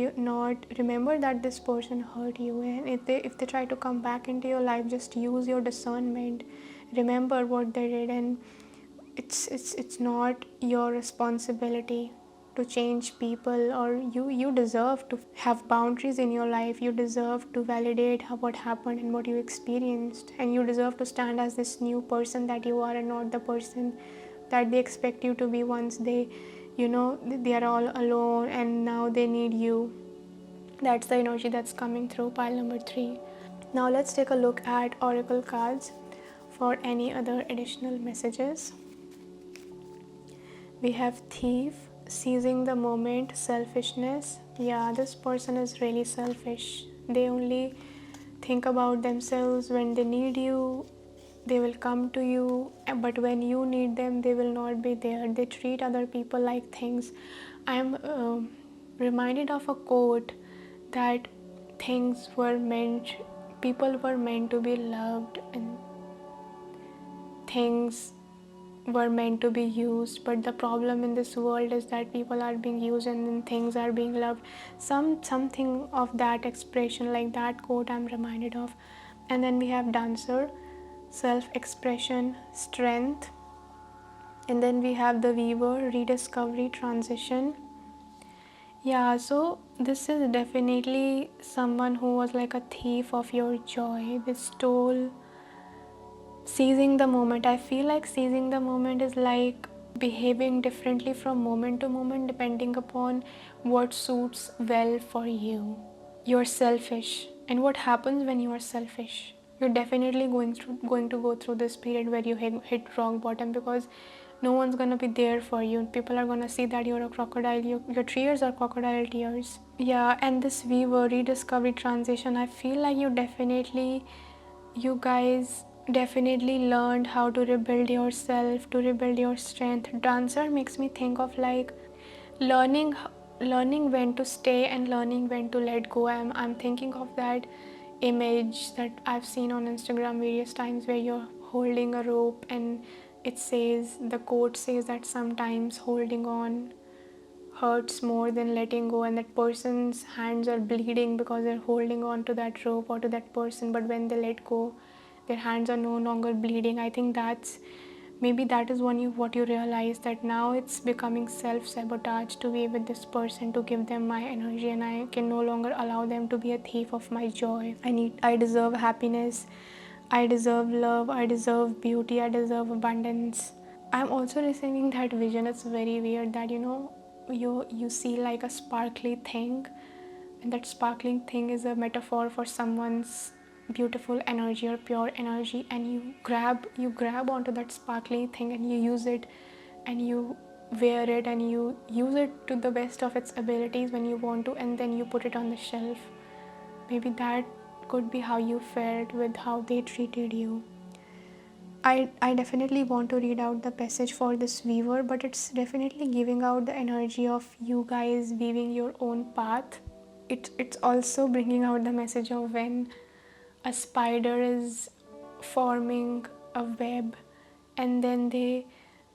remember that this person hurt you, and if they try to come back into your life, just use your discernment. Remember what they did, and it's not your responsibility to change people, or you deserve to have boundaries in your life. You deserve to validate what happened and what you experienced, and you deserve to stand as this new person that you are, and not the person that they expect you to be once they are all alone and now they need you. That's the energy that's coming through pile number 3. Now let's take a look at oracle cards for any other additional messages. We have thief, seizing the moment, selfishness. Yeah, this person is really selfish. They only think about themselves. When they need you, they will come to you, but when you need them, they will not be there. They treat other people like things. I am reminded of a quote that people were meant to be loved, and things were meant to be used. But the problem in this world is that people are being used and then things are being loved. Something of that expression, like that quote, I'm reminded of. And then we have dancer, self-expression, strength. And then we have the weaver, rediscovery, transition. Yeah, so this is definitely someone who was like a thief of your joy. They stole. Seizing the moment, I feel like seizing the moment is like behaving differently from moment to moment depending upon what suits well for you. You're selfish, and what happens when you are selfish? You're definitely going to go through this period where you hit rock bottom, because no one's gonna be there for you. People are gonna see that you're a crocodile. Your tears are crocodile tears. Yeah, and this weaver, rediscovery, transition, I feel like you guys definitely learned how to rebuild yourself, to rebuild your strength. Dancer makes me think of like learning learning when to stay and learning when to let go. I'm thinking of that image that I've seen on Instagram various times, where you're holding a rope and the quote says that sometimes holding on hurts more than letting go, and that person's hands are bleeding because they're holding on to that rope or to that person, but when they let go, their hands are no longer bleeding. I think that is what you realize, that now it's becoming self-sabotage to be with this person, to give them my energy, and I can no longer allow them to be a thief of my joy. I deserve happiness, I deserve love, I deserve beauty, I deserve abundance. I'm also receiving that vision. It's very weird that you see like a sparkly thing, and that sparkling thing is a metaphor for someone's beautiful energy or pure energy, and you grab onto that sparkly thing and you use it, and you wear it, and you use it to the best of its abilities when you want to, and then you put it on the shelf. Maybe that could be how you felt with how they treated you. I definitely want to read out the passage for this weaver, but it's definitely giving out the energy of you guys weaving your own path. It's also bringing out the message of when a spider is forming a web and then they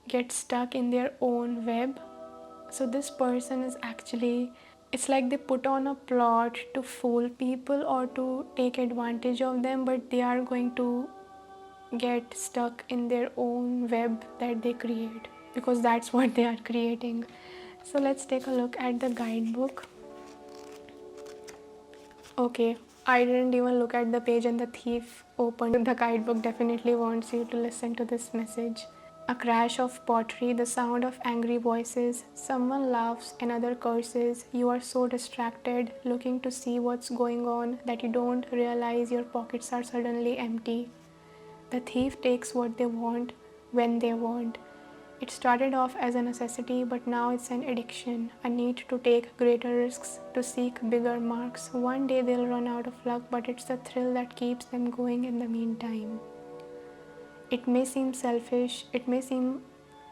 get stuck in their own web. So this person is actually, it's like they put on a plot to fool people or to take advantage of them, but they are going to get stuck in their own web that they create, because that's what they are creating. So let's take a look at the guidebook. Okay, I didn't even look at the page and the thief opened the guidebook. Definitely wants you to listen to this message. A crash of pottery, the sound of angry voices, someone laughs, another curses. You are so distracted, looking to see what's going on, that you don't realize your pockets are suddenly empty. The thief takes what they want when they want. It started off as a necessity, but now it's an addiction, a need to take greater risks, to seek bigger marks. One day they'll run out of luck, but it's the thrill that keeps them going in the meantime. It may seem selfish, it may seem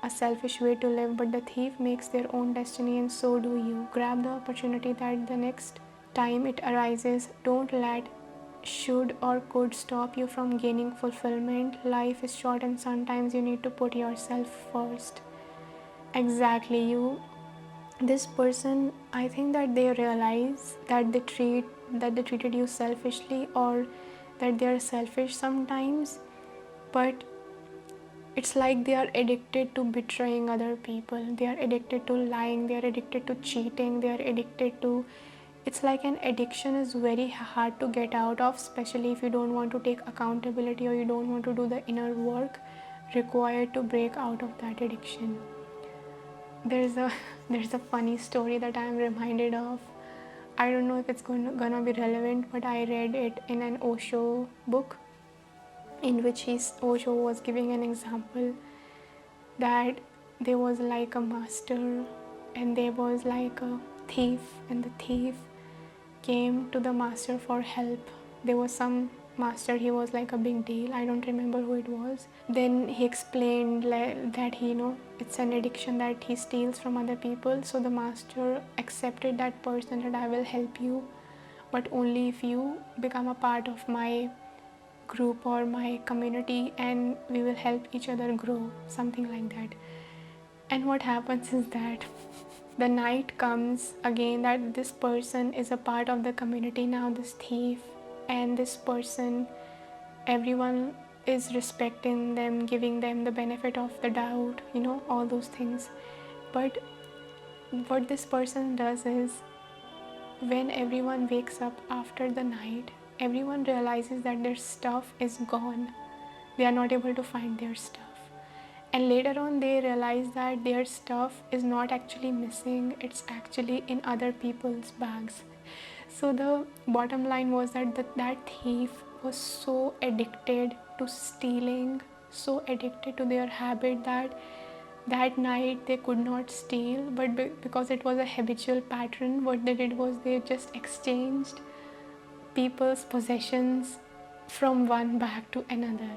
a selfish way to live, but the thief makes their own destiny, and so do you. Grab the opportunity that the next time it arises. Don't let should or could stop you from gaining fulfillment. Life is short, and sometimes you need to put yourself first. Exactly, this person, I think that they realize that they treated you selfishly, or that they are selfish sometimes, but it's like they are addicted to betraying other people. They are addicted to lying, they are addicted to cheating, they are addicted to, it's like an addiction is very hard to get out of, especially if you don't want to take accountability or you don't want to do the inner work required to break out of that addiction. There's a there's a funny story that I'm reminded of. I don't know if it's gonna be relevant, but I read it in an Osho book, in which Osho was giving an example that there was like a master and there was like a thief, and the thief came to the master for help. There was some master, he was like a big deal, I don't remember who it was. Then he explained that it's an addiction, that he steals from other people. So the master accepted that person, that I will help you, but only if you become a part of my group or my community, and we will help each other grow, something like that. And what happens is that the night comes again, that this person is a part of the community now, this thief, and this person, everyone is respecting them, giving them the benefit of the doubt, all those things. But what this person does is, when everyone wakes up after the night, everyone realizes that their stuff is gone. They are not able to find their stuff. And later on, they realize that their stuff is not actually missing, it's actually in other people's bags. So the bottom line was that thief was so addicted to stealing, so addicted to their habit, that night they could not steal, but because it was a habitual pattern, what they did was they just exchanged people's possessions from one bag to another.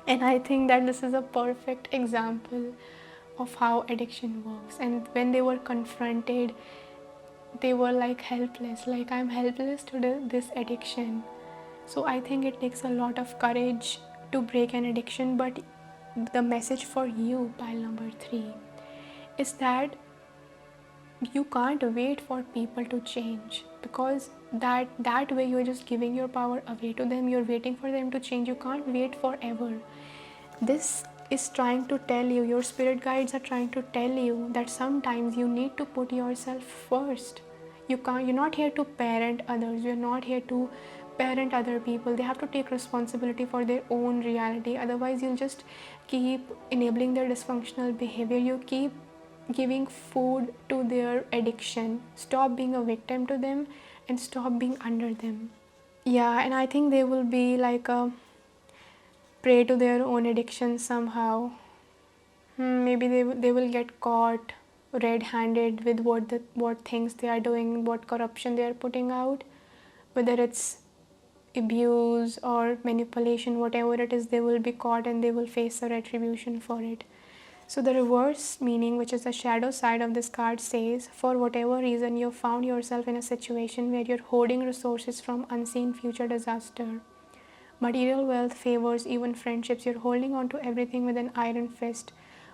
And I think that this is a perfect example of how addiction works. And when they were confronted, they were like helpless, like I'm helpless to this addiction. So I think it takes a lot of courage to break an addiction. But the message for you, pile number 3, is that you can't wait for people to change, because that way you're just giving your power away to them. You're waiting for them to change. You can't wait forever. This is trying to tell you, your spirit guides are trying to tell you, that sometimes you need to put yourself first. You're not here to parent others, you're not here to parent other people. They have to take responsibility for their own reality. Otherwise, you'll just keep enabling their dysfunctional behavior. You keep giving food to their addiction. Stop being a victim to them and stop being under them. Yeah, and I think they will be like a prey to their own addiction somehow. Maybe they will get caught red-handed with what things they are doing, what corruption they are putting out, whether it's abuse or manipulation, whatever it is, they will be caught and they will face a retribution for it. So the reverse meaning, which is the shadow side of this card, says, for whatever reason you found yourself in a situation where you're hoarding resources from unseen future disaster. Material wealth, favors, even friendships, you're holding on to everything with an iron fist.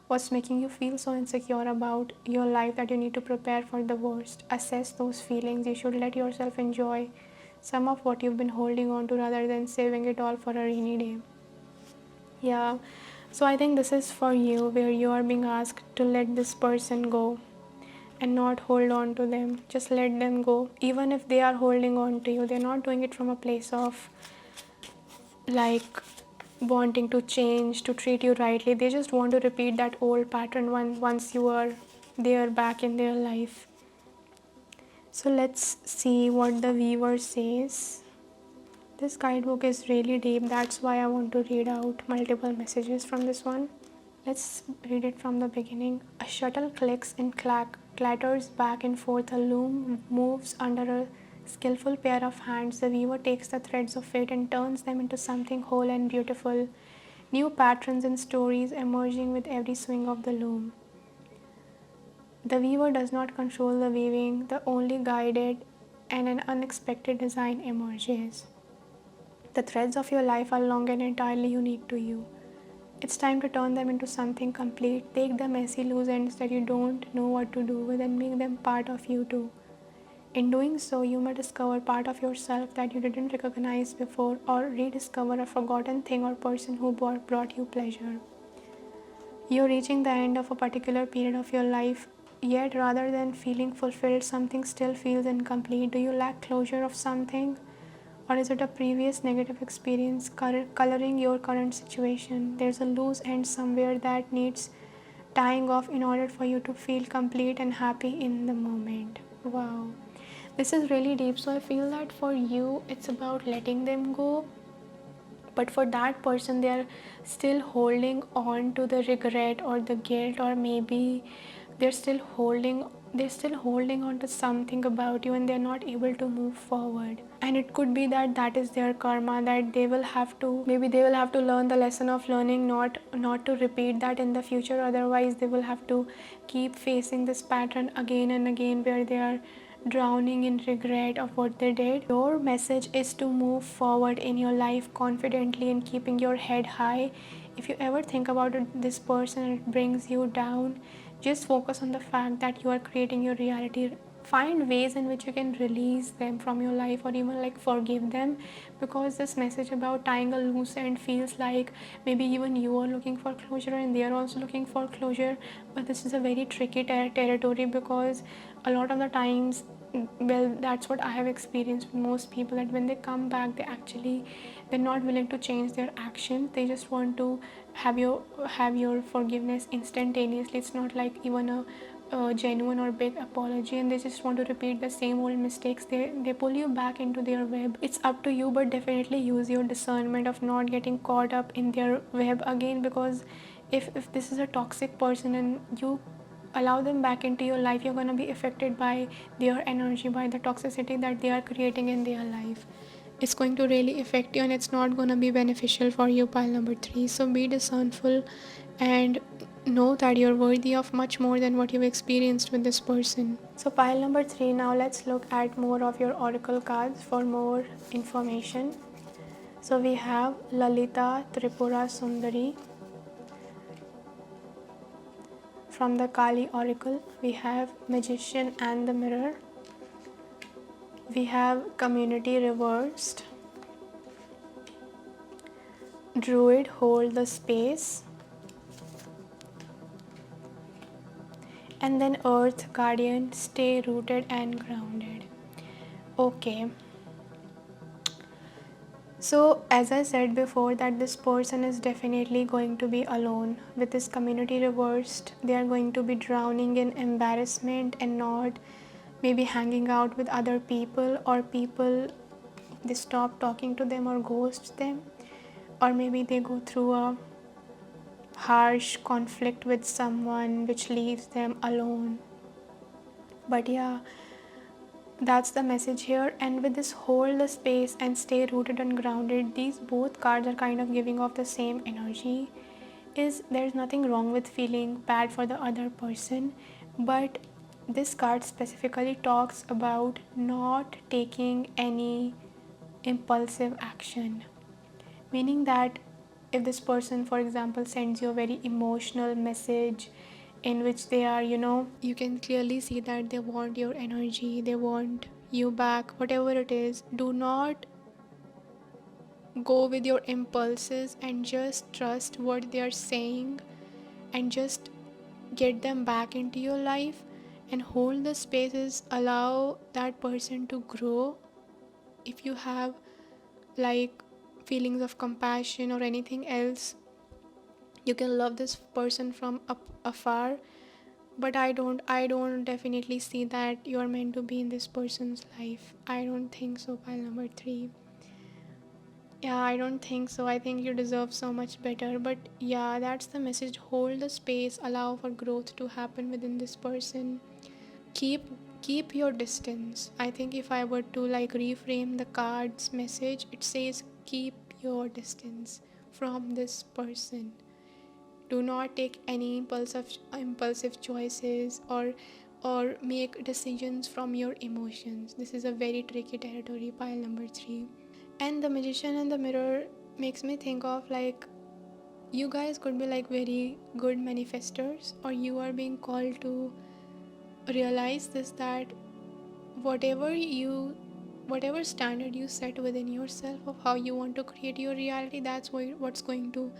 What's making you feel so insecure about your life that you need to prepare for the worst? Assess those feelings. You should let yourself enjoy some of what you've been holding on to rather than saving it all for a rainy day. Yeah, so I think this is for you, where you are being asked to let this person go and not hold on to them. Just let them go. Even if they are holding on to you, they're not doing it from a place of like wanting to change, to treat you rightly. They just want to repeat that old pattern once you are there back in their life. So let's see what the weaver says. This guidebook is really deep. That's why I want to read out multiple messages from this one. Let's read it from the beginning. A shuttle clicks and clatters back and forth. A loom moves under a skillful pair of hands. The weaver takes the threads of fate and turns them into something whole and beautiful. New patterns and stories emerging with every swing of the loom. The weaver does not control the weaving, the only guided, and an unexpected design emerges. The threads of your life are long and entirely unique to you. It's time to turn them into something complete. Take the messy loose ends that you don't know what to do with and make them part of you too. In doing so, you may discover part of yourself that you didn't recognize before, or rediscover a forgotten thing or person who brought you pleasure. You're reaching the end of a particular period of your life, yet rather than feeling fulfilled, something still feels incomplete. Do you lack closure of something? Or is it a previous negative experience coloring your current situation? There's a loose end somewhere that needs tying off in order for you to feel complete and happy in the moment. Wow. This is really deep. So I feel that for you, it's about letting them go. But for that person, they are still holding on to the regret or the guilt, or maybe they're still holding on to something about you and they're not able to move forward. And it could be that that is their karma, that they will have to learn the lesson of learning not to repeat that in the future. Otherwise they will have to keep facing this pattern again and again, where they are drowning in regret of what they did. Your message is to move forward in your life confidently and keeping your head high. If you ever think about this person and it brings you down, just focus on the fact that you are creating your reality. Find ways in which you can release them from your life, or even like forgive them, because this message about tying a loose end feels like maybe even you are looking for closure and they are also looking for closure. But this is a very tricky territory, because a lot of the times, well, that's what I have experienced with most people, that when they come back, they're not willing to change their actions. They just want to have your forgiveness instantaneously. It's not like even a genuine or big apology, and they just want to repeat the same old mistakes. They pull you back into their web. It's up to you, but definitely use your discernment of not getting caught up in their web again, because if this is a toxic person and you allow them back into your life, you're going to be affected by their energy, by the toxicity that they are creating in their life. It's going to really affect you and it's not going to be beneficial for you. Pile number 3. So be discernful and know that you're worthy of much more than what you've experienced with this person. So pile number 3, now let's look at more of your oracle cards for more information. So we have Lalita Tripura Sundari. From the Kali Oracle, we have Magician and the Mirror. We have Community Reversed. Druid, Hold the Space. And then Earth Guardian, Stay Rooted and Grounded. Okay. So, as I said before, that this person is definitely going to be alone. With this community reversed, they are going to be drowning in embarrassment and not maybe hanging out with other people, or people they stop talking to them or ghost them, or maybe they go through a harsh conflict with someone which leaves them alone. But yeah, that's the message here. And with this hold the space and stay rooted and grounded, these both cards are kind of giving off the same energy. Is there's nothing wrong with feeling bad for the other person, but this card specifically talks about not taking any impulsive action, meaning that if this person, for example, sends you a very emotional message in which they are, you can clearly see that they want your energy, they want you back, whatever it is, do not go with your impulses and just trust what they are saying, and just get them back into your life and hold the spaces, allow that person to grow. If you have like feelings of compassion or anything else, you can love this person from afar. But I don't definitely see that you're meant to be in this person's life. I don't think so. Pile number 3. Yeah, I don't think so. I think you deserve so much better. But yeah, that's the message. Hold the space, allow for growth to happen within this person. Keep your distance. I think if I were to like reframe the card's message, it says keep your distance from this person. Do not take any impulsive choices, or make decisions from your emotions. This is a very tricky territory, pile number 3. And the magician and the mirror makes me think of like you guys could be like very good manifestors, or you are being called to realize this, that whatever you whatever standard you set within yourself of how you want to create your reality, that's what's going to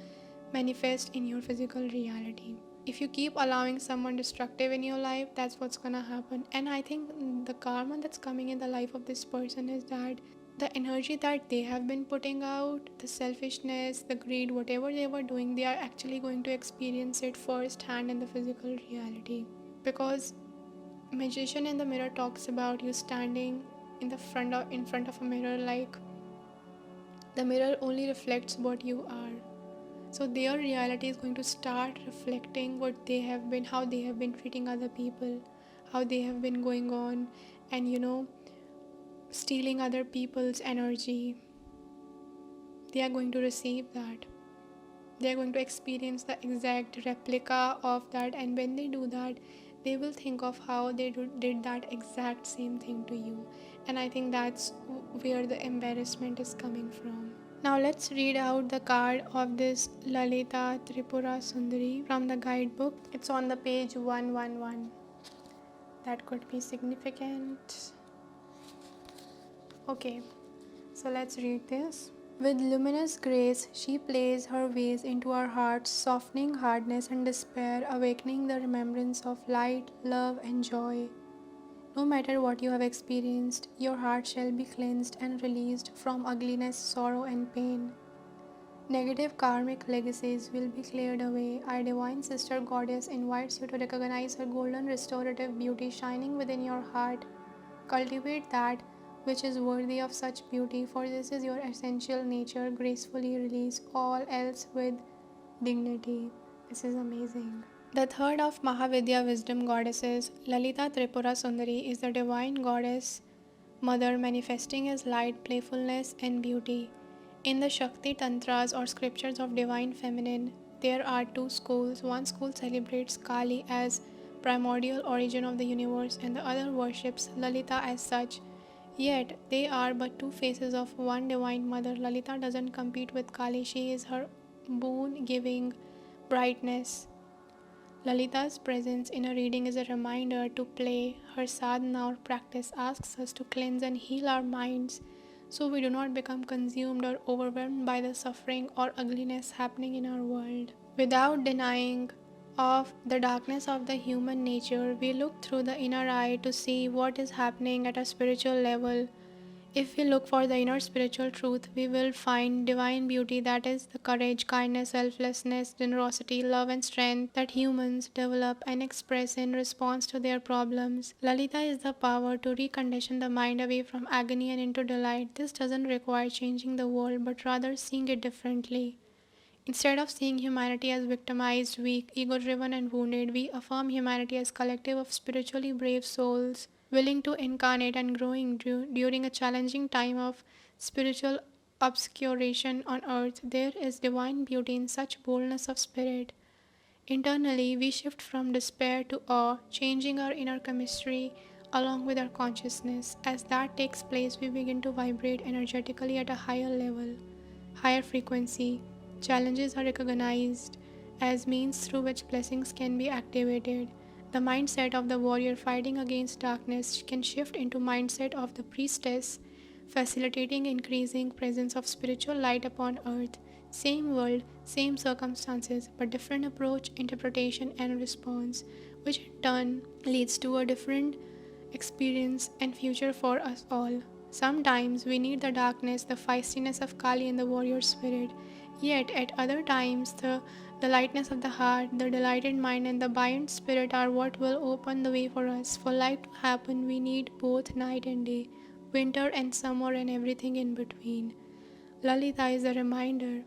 manifest in your physical reality. If you keep allowing someone destructive in your life, that's what's gonna happen. And I think the karma that's coming in the life of this person is that the energy that they have been putting out, the selfishness, the greed, whatever they were doing, they are actually going to experience it firsthand in the physical reality. Because magician in the mirror talks about you standing in front of a mirror, like the mirror only reflects what you are. So their reality is going to start reflecting what they have been, how they have been treating other people, how they have been going on and stealing other people's energy. They are going to receive that. They are going to experience the exact replica of that, and when they do that, they will think of how they did that exact same thing to you. And I think that's where the embarrassment is coming from. Now let's read out the card of this Lalita Tripura Sundari from the guidebook. It's on the page 111. That could be significant. Okay, so let's read this. With luminous grace, she plays her ways into our hearts, softening hardness and despair, awakening the remembrance of light, love, and joy. No matter what you have experienced, your heart shall be cleansed and released from ugliness, sorrow, and pain. Negative karmic legacies will be cleared away. Our divine sister goddess invites you to recognize her golden restorative beauty shining within your heart. Cultivate that which is worthy of such beauty, for this is your essential nature. Gracefully release all else with dignity. This is amazing. The third of Mahavidya wisdom goddesses, Lalita Tripura Sundari, is the divine goddess mother manifesting as light, playfulness, and beauty. In the Shakti Tantras or scriptures of divine feminine, there are two schools. One school celebrates Kali as primordial origin of the universe, and the other worships Lalita as such. Yet, they are but two faces of one divine mother. Lalita doesn't compete with Kali, she is her boon giving brightness. Lalita's presence in a reading is a reminder to play. Her sadhana or practice asks us to cleanse and heal our minds so we do not become consumed or overwhelmed by the suffering or ugliness happening in our world. Without denying of the darkness of the human nature, we look through the inner eye to see what is happening at a spiritual level. If we look for the inner spiritual truth, we will find divine beauty, that is, the courage, kindness, selflessness, generosity, love, and strength that humans develop and express in response to their problems. Lalita is the power to recondition the mind away from agony and into delight. This doesn't require changing the world, but rather seeing it differently. Instead of seeing humanity as victimized, weak, ego driven, and wounded, we affirm humanity as collective of spiritually brave souls, willing to incarnate and growing during a challenging time of spiritual obscuration on earth. There is divine beauty in such boldness of spirit. Internally, we shift from despair to awe, changing our inner chemistry along with our consciousness. As that takes place, we begin to vibrate energetically at a higher level, higher frequency. Challenges are recognized as means through which blessings can be activated. The mindset of the warrior fighting against darkness can shift into mindset of the priestess, facilitating increasing presence of spiritual light upon earth. Same world, same circumstances, but different approach, interpretation, and response, which in turn leads to a different experience and future for us all. Sometimes we need the darkness, the feistiness of Kali in the warrior spirit, yet at other times the lightness of the heart, the delighted mind, and the buoyant spirit are what will open the way for us. For life to happen, we need both night and day, winter and summer, and everything in between. Lalita is a reminder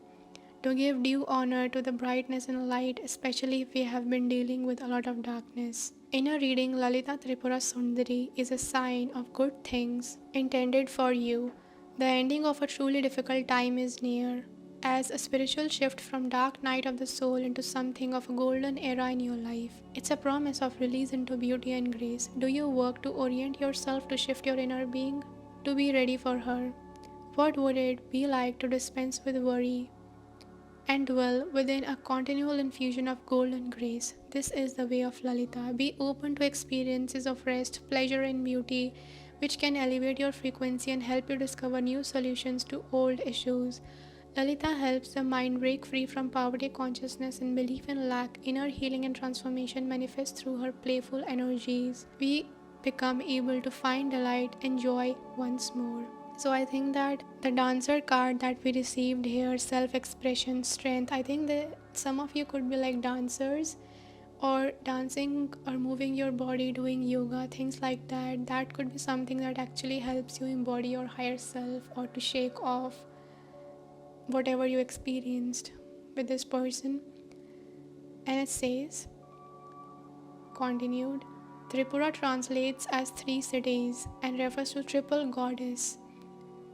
to give due honor to the brightness and light, especially if we have been dealing with a lot of darkness. In a reading, Lalita Tripura Sundari is a sign of good things intended for you. The ending of a truly difficult time is near, as a spiritual shift from dark night of the soul into something of a golden era in your life. It's a promise of release into beauty and grace. Do you work to orient yourself to shift your inner being? To be ready for her? What would it be like to dispense with worry and dwell within a continual infusion of golden grace? This is the way of Lalita. Be open to experiences of rest, pleasure, and beauty, which can elevate your frequency and help you discover new solutions to old issues. Lalita helps the mind break free from poverty consciousness and belief in lack. Inner healing and transformation manifest through her playful energies. We become able to find delight and joy once more. So I think that the dancer card that we received here, self-expression, strength, I think that some of you could be like dancers or dancing or moving your body, doing yoga, things like that. That could be something that actually helps you embody your higher self or to shake off whatever you experienced with this person. And it says, continued, Tripura translates as three cities and refers to triple goddess,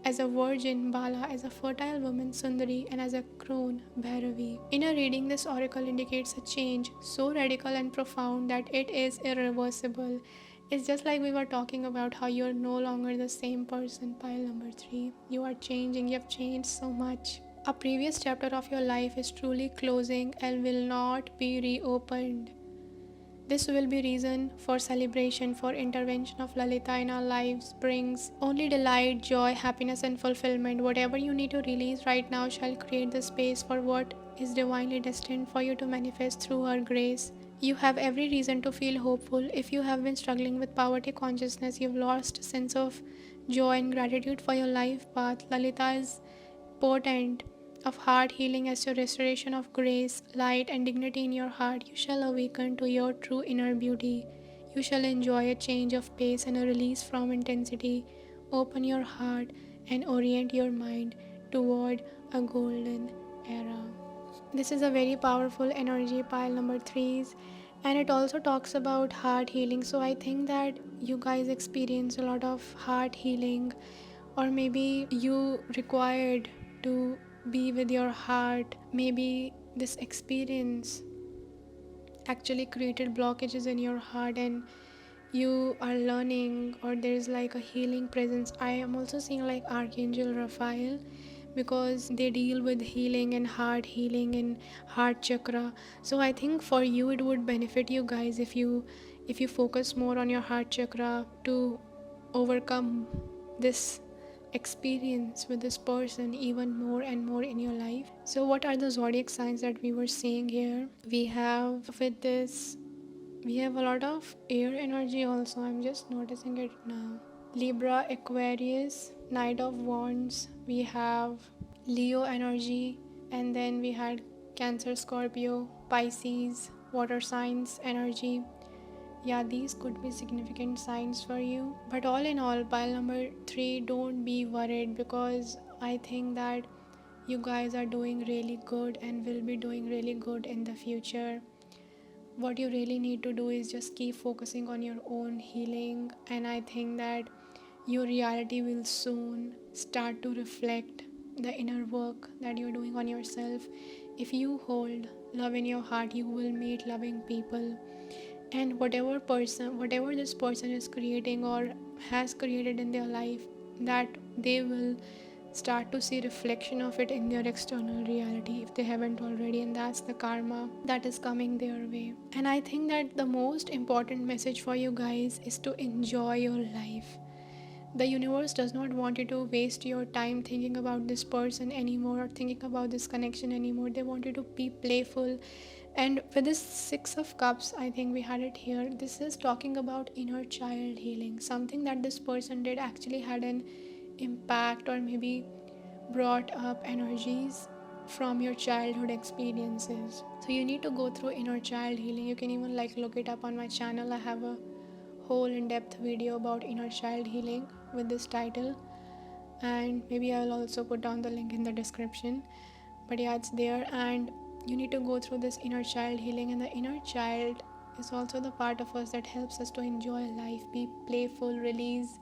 as a virgin Bala, as a fertile woman Sundari, and as a crone Bhairavi. In a reading, this oracle indicates a change so radical and profound that it is irreversible. It's just like we were talking about how you're no longer the same person, pile number 3. You are changing, you have changed so much. A previous chapter of your life is truly closing and will not be reopened. This will be reason for celebration, for intervention of Lalita in our lives brings only delight, joy, happiness, and fulfillment. Whatever you need to release right now shall create the space for what is divinely destined for you to manifest through her grace. You have every reason to feel hopeful. If you have been struggling with poverty consciousness, you've lost sense of joy and gratitude for your life path, Lalita is potent of heart healing as your restoration of grace, light, and dignity in your heart. You shall awaken to your true inner beauty. You shall enjoy a change of pace and a release from intensity. Open your heart and orient your mind toward a golden era. This is a very powerful energy, pile number 3s, and it also talks about heart healing. So I think that you guys experienced a lot of heart healing, or maybe you required to be with your heart. Maybe this experience actually created blockages in your heart and you are learning, or there's like a healing presence. I am also seeing like Archangel Raphael, because they deal with healing and heart healing and heart chakra. So I think for you it would benefit you guys if you focus more on your heart chakra to overcome this experience with this person even more and more in your life. So what are the zodiac signs that we were seeing here? We have a lot of air energy also. I'm just noticing it now. Libra, Aquarius, Knight of Wands, we have Leo energy, and then we had Cancer, Scorpio, Pisces, water signs energy. Yeah, these could be significant signs for you. But all in all, pile number 3, don't be worried, because I think that you guys are doing really good and will be doing really good in the future. What you really need to do is just keep focusing on your own healing, and I think that your reality will soon start to reflect the inner work that you're doing on yourself. If you hold love in your heart, you will meet loving people, and whatever this person is creating or has created in their life, that they will start to see reflection of it in their external reality if they haven't already, and that's the karma that is coming their way. And I think that the most important message for you guys is to enjoy your life. The universe does not want you to waste your time thinking about this person anymore or thinking about this connection anymore. They want you to be playful. And with this 6 of cups, I think we had it here, this is talking about inner child healing. Something that this person did actually had an impact, or maybe brought up energies from your childhood experiences. So you need to go through inner child healing. You can even look it up on my channel. I have a whole in-depth video about inner child healing with this title, and maybe I'll also put down the link in the description. But yeah, it's there, and you need to go through this inner child healing. And the inner child is also the part of us that helps us to enjoy life, be playful, release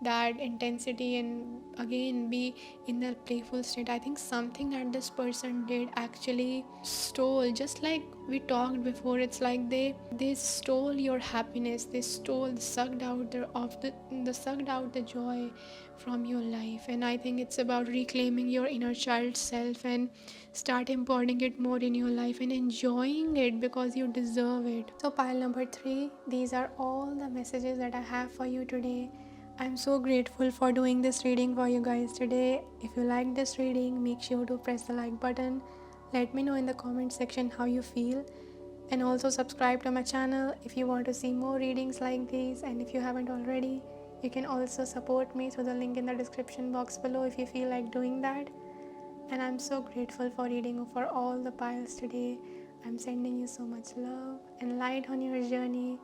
that intensity, and again be in that playful state. I think something that this person did actually stole, just like we talked before, it's like they stole your happiness, they stole, sucked out the sucked out the joy from your life. And I think it's about reclaiming your inner child self and start importing it more in your life and enjoying it, because you deserve it. So pile number 3, these are all the messages that I have for you today. I'm so grateful for doing this reading for you guys today. If you like this reading, make sure to press the like button. Let me know in the comment section how you feel. And also subscribe to my channel if you want to see more readings like these. And if you haven't already, you can also support me through the link in the description box below if you feel like doing that. And I'm so grateful for reading for all the piles today. I'm sending you so much love and light on your journey.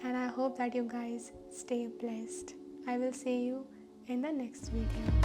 And I hope that you guys stay blessed. I will see you in the next video.